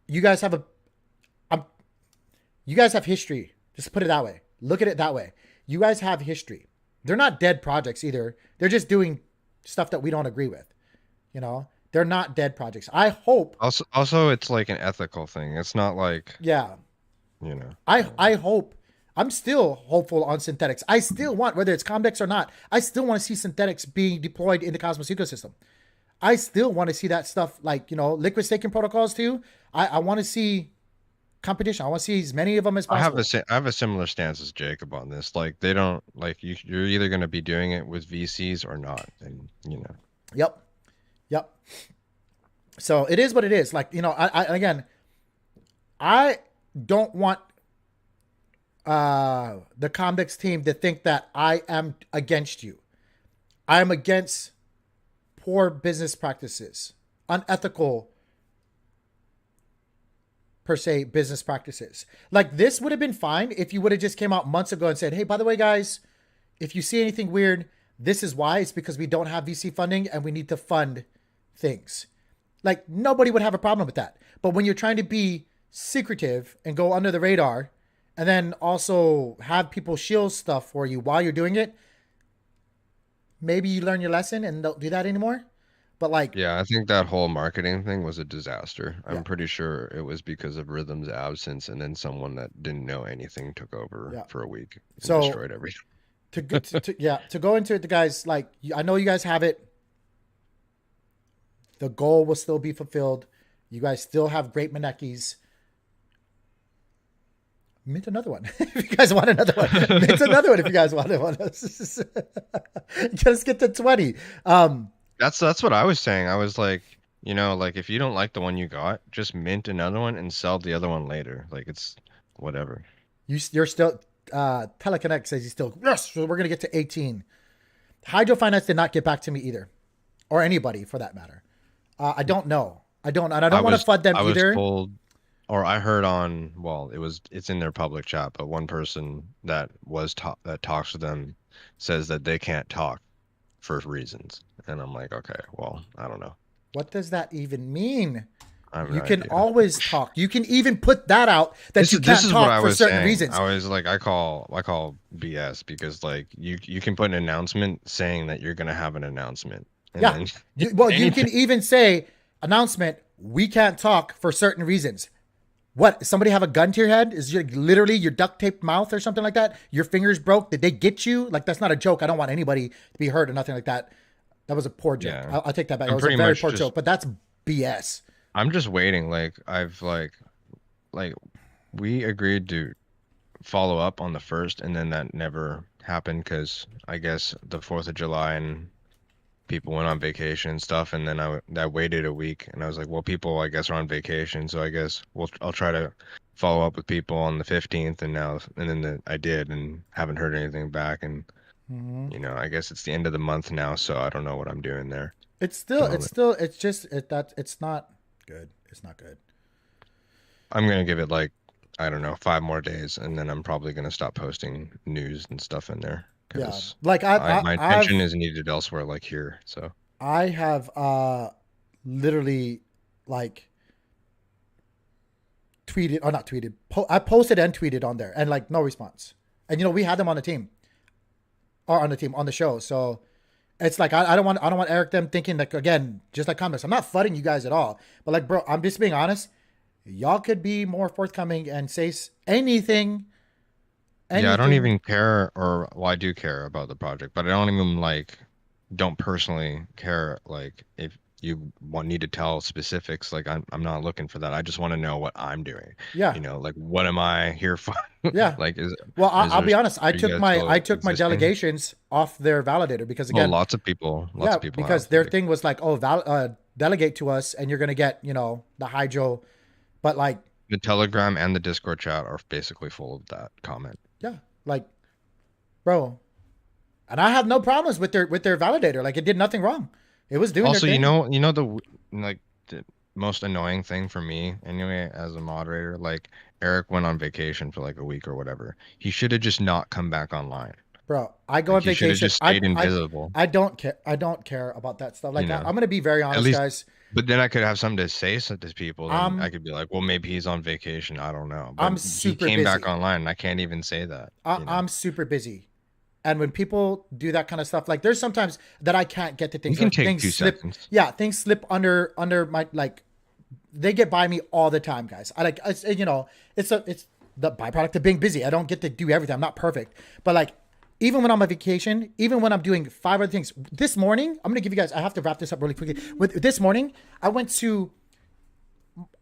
You guys have you guys have history. Just put it that way. Look at it that way. You guys have history. They're not dead projects either. They're just doing stuff that we don't agree with. They're not dead projects. I hope. Also, it's like an ethical thing. It's not like. Yeah. I hope. I'm still hopeful on synthetics. I still want, whether it's Comdex or not, I still want to see synthetics being deployed in the Cosmos ecosystem. I still want to see that stuff, like, liquid staking protocols too. I want to see competition. I want to see as many of them as possible. I have a similar stance as Jacob on this. Like, they don't, like, you're either going to be doing it with VCs or not. And, Yep. So it is what it is. Like, I don't want the Comdex team to think that I am against you. I am against poor business practices, unethical per se business practices. Like, this would have been fine if you would have just came out months ago and said, hey, by the way, guys, if you see anything weird, this is why. It's because we don't have VC funding and we need to fund things. Like, nobody would have a problem with that. But when you're trying to be secretive and go under the radar and then also have people shield stuff for you while you're doing it, maybe you learn your lesson and don't do that anymore. But like, yeah, I think that whole marketing thing was a disaster. I'm pretty sure it was because of Rhythm's absence, and then someone that didn't know anything took over for a week and destroyed everything. To go into it, the guys, like, I know you guys have it. The goal will still be fulfilled. You guys still have great Manekis. Mint another one if you guys want another one. Mint another one if you guys want one. Just get to 20. That's what I was saying. I was like, like, if you don't like the one you got, just mint another one and sell the other one later. Like, it's whatever. You're still Teleconnect says he's still, yes, so we're gonna get to 18. Hydro Finance did not get back to me either, or anybody for that matter. I don't know. I don't want to FUD them either. I was told, or I heard on, well, it's in their public chat, but one person that talks to them says that they can't talk for reasons. And I'm like, okay, well, I don't know. What does that even mean? You can always talk. You can even put that out that you can't talk for certain reasons. I was like, I call BS because, like, you can put an announcement saying that you're going to have an announcement. And you can even say announcement, we can't talk for certain reasons. What? Somebody have a gun to your head? Is literally your duct taped mouth or something like that? Your fingers broke? Did they get you? Like, that's not a joke. I don't want anybody to be hurt or nothing like that. That was a poor joke. Yeah. I'll take that back. It was a very poor joke, but that's BS. I'm just waiting. Like, I've like we agreed to follow up on the 1st, and then that never happened because I guess the 4th of July and people went on vacation and stuff, and then I waited a week, and I was like, well, people I guess are on vacation, so I guess I'll try to follow up with people on the 15th, and then I did, and haven't heard anything back, and I guess it's the end of the month now, so I don't know what I'm doing there. It's not good. It's not good. I'm gonna give it, like, I don't know, 5 more days, and then I'm probably gonna stop posting news and stuff in there. Yeah, like my attention is needed elsewhere, like here. So I have literally, like, tweeted or not tweeted. I posted and tweeted on there, and like no response. And we had them on the team, or on the show. So it's like I don't want Eric them thinking, like, again, just like comments. I'm not fudding you guys at all, but like, bro, I'm just being honest. Y'all could be more forthcoming and say anything. Yeah, I don't even care, I do care about the project, but I don't even don't personally care. Like, if you need to tell specifics, like, I'm not looking for that. I just want to know what I'm doing. Yeah. Like, what am I here for? Yeah. Like, I'll be honest. I took my delegations off their validator because, again, lots of people because their thing was like, delegate to us and you're going to get, the hydro, but like the Telegram and the Discord chat are basically full of that comment. Yeah, like, bro, and I have no problems with their validator. Like, it did nothing wrong. It was doing. Also, their thing. most annoying thing for me anyway as a moderator. Like Eric went on vacation for like a week or whatever. He should have just not come back online. Bro, I go Like on he should have vacation. just stayed invisible. I don't care. I don't care about that stuff. Like, You know, I'm going to be very at honest, least. guys. But then I could have something to say to people. Then I I'm could be like, well, maybe he's on vacation. I don't know. But I'm he super came back busy. online, and I can't even say that. You know? I'm super busy. And when people do that kind of stuff, like there's sometimes that I can't get to things. You can or take things 2 slip. seconds. Yeah, things slip under my, like, they get by me all the time, guys. I like, it's, you know, it's the byproduct of being busy. I don't get to do everything. I'm not perfect, but like, even when I'm on vacation, even when I'm doing 5 other things. This morning, I'm gonna give you guys. I have to wrap this up really quickly. With this morning, I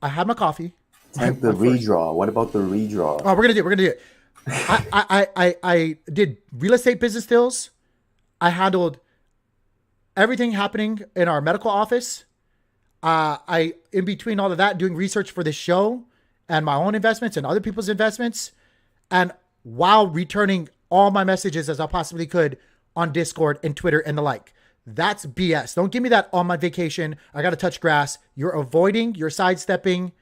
had my coffee. Tank the redraw. What about the redraw? Oh, we're gonna do it. I did real estate business deals. I handled everything happening in our medical office. I, in between all of that, doing research for this show and my own investments and other people's investments, and while returning all my messages as I possibly could on Discord and Twitter and the like. That's BS. Don't give me that on my vacation. I got to touch grass. You're avoiding, you're sidestepping.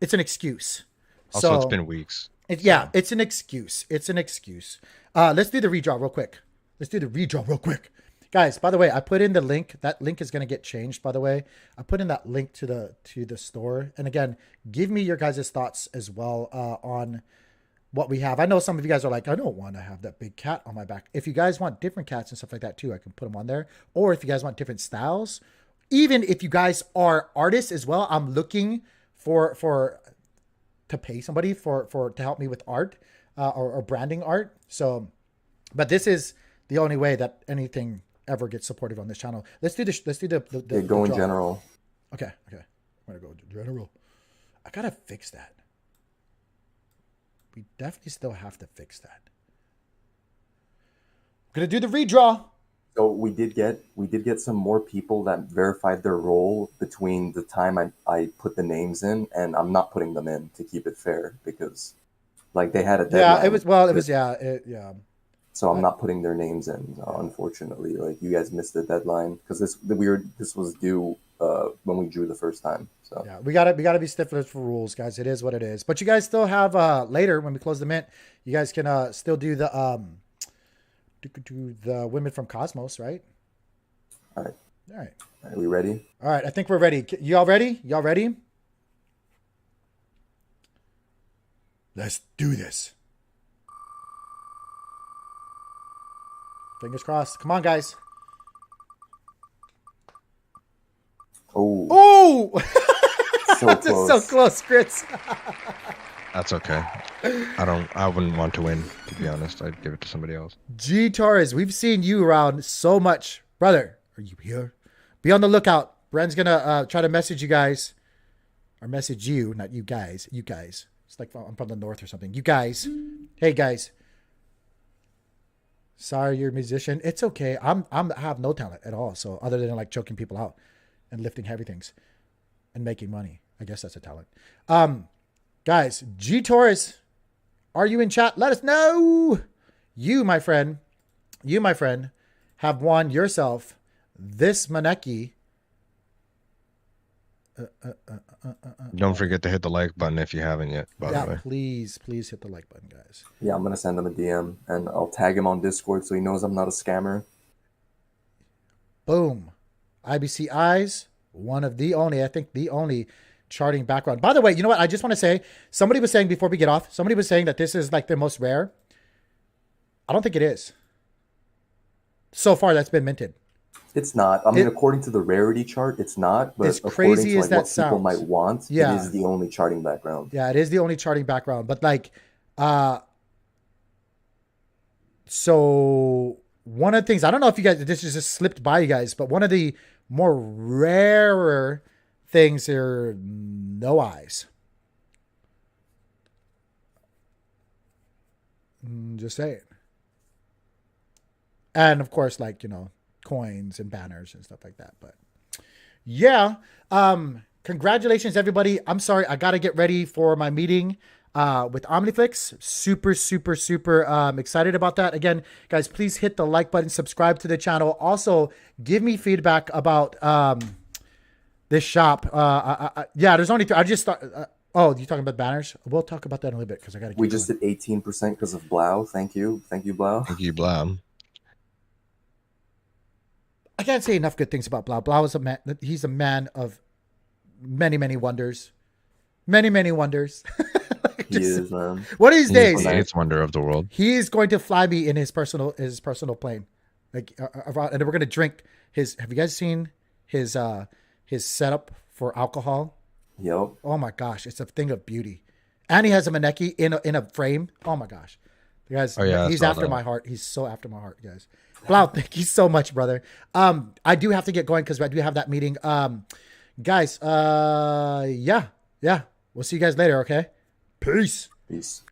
It's an excuse. Also, so, it's been weeks. Yeah, it's an excuse. It's an excuse. Let's do the redraw real quick. Guys, by the way, I put in the link. That link is going to get changed, by the way. I put in that link to the store. And again, give me your guys' thoughts as well on what we have. I know some of you guys are like, I don't want to have that big cat on my back. If you guys want different cats and stuff like that too, I can put them on there. Or if you guys want different styles, even if you guys are artists as well, I'm looking for to pay somebody to help me with art or branding art. So, but this is the only way that anything ever gets supported on this channel. Let's do the go in general. Okay. I'm gonna go general. I gotta fix that. We definitely still have to fix that. I'm gonna do the redraw. So we did get some more people that verified their role between the time I put the names in, and I'm not putting them in to keep it fair because like they had a deadline. Yeah. So I'm not putting their names in, unfortunately. Like you guys missed the deadline because this was due when we drew the first time. So yeah, we gotta be stiflers for rules, guys. It is what it is. But you guys still have later when we close the mint, you guys can still do the women from Cosmos, right? All right. Are we ready? All right, I think we're ready. Y'all ready? Let's do this. Fingers crossed. Come on, guys. Oh! So close. So close, Chris. That's okay. I wouldn't want to win, to be honest. I'd give it to somebody else. G Torres, we've seen you around so much. Brother, are you here? Be on the lookout. Bren's gonna try to message you guys. Or message you, not you guys. You guys. It's like I'm from the north or something. You guys. Hey guys. Sorry, you're a musician. It's okay. I have no talent at all. So other than like choking people out and lifting heavy things and making money. I guess that's a talent. Guys, G Torres, are you in chat? Let us know. You, my friend, have won yourself this Maneki. Don't forget to hit the like button if you haven't yet, by the way. Please hit the like button, guys. Yeah, I'm going to send him a DM and I'll tag him on Discord so he knows I'm not a scammer. Boom. IBC Eyes, one of the only charting background. By the way, you know what? I just want to say, somebody was saying before we get off, that this is like the most rare. I don't think it is. So far, that's been minted. It's not. I mean, according to the rarity chart, it's not. But as crazy as that what people might want, it is the only charting background. Yeah, it is the only charting background. But like, so one of the things, I don't know if you guys, this just slipped by you guys, but one of the more rarer things are no eyes. Just saying. And of course, like, you know, coins and banners and stuff like that. But yeah, congratulations, everybody. I'm sorry, I got to get ready for my meeting with OmniFlix. Super excited about that. Again, guys, please hit the like button, subscribe to the channel. Also, give me feedback about This shop. Yeah, there's only three. I just thought. Oh, you talking about banners? We'll talk about that in a little bit because I got to. We just did 18% because of Blau. Thank you, Blau. Thank you, Blam. I can't say enough good things about Blau. Blau is a man. He's a man of many, many wonders. Many, many wonders. He is, man. One of these days, the eighth wonder of the world. he is going to fly me in his personal plane, like, and we're gonna drink his. Have you guys seen his setup for alcohol? Yep. Oh my gosh, it's a thing of beauty. And he has a maneki in a frame. Oh my gosh. You guys, he's after my heart. He's so after my heart, guys. Blau, thank you so much, brother. I do have to get going because I do have that meeting. Guys, yeah. We'll see you guys later, okay? Peace. Peace.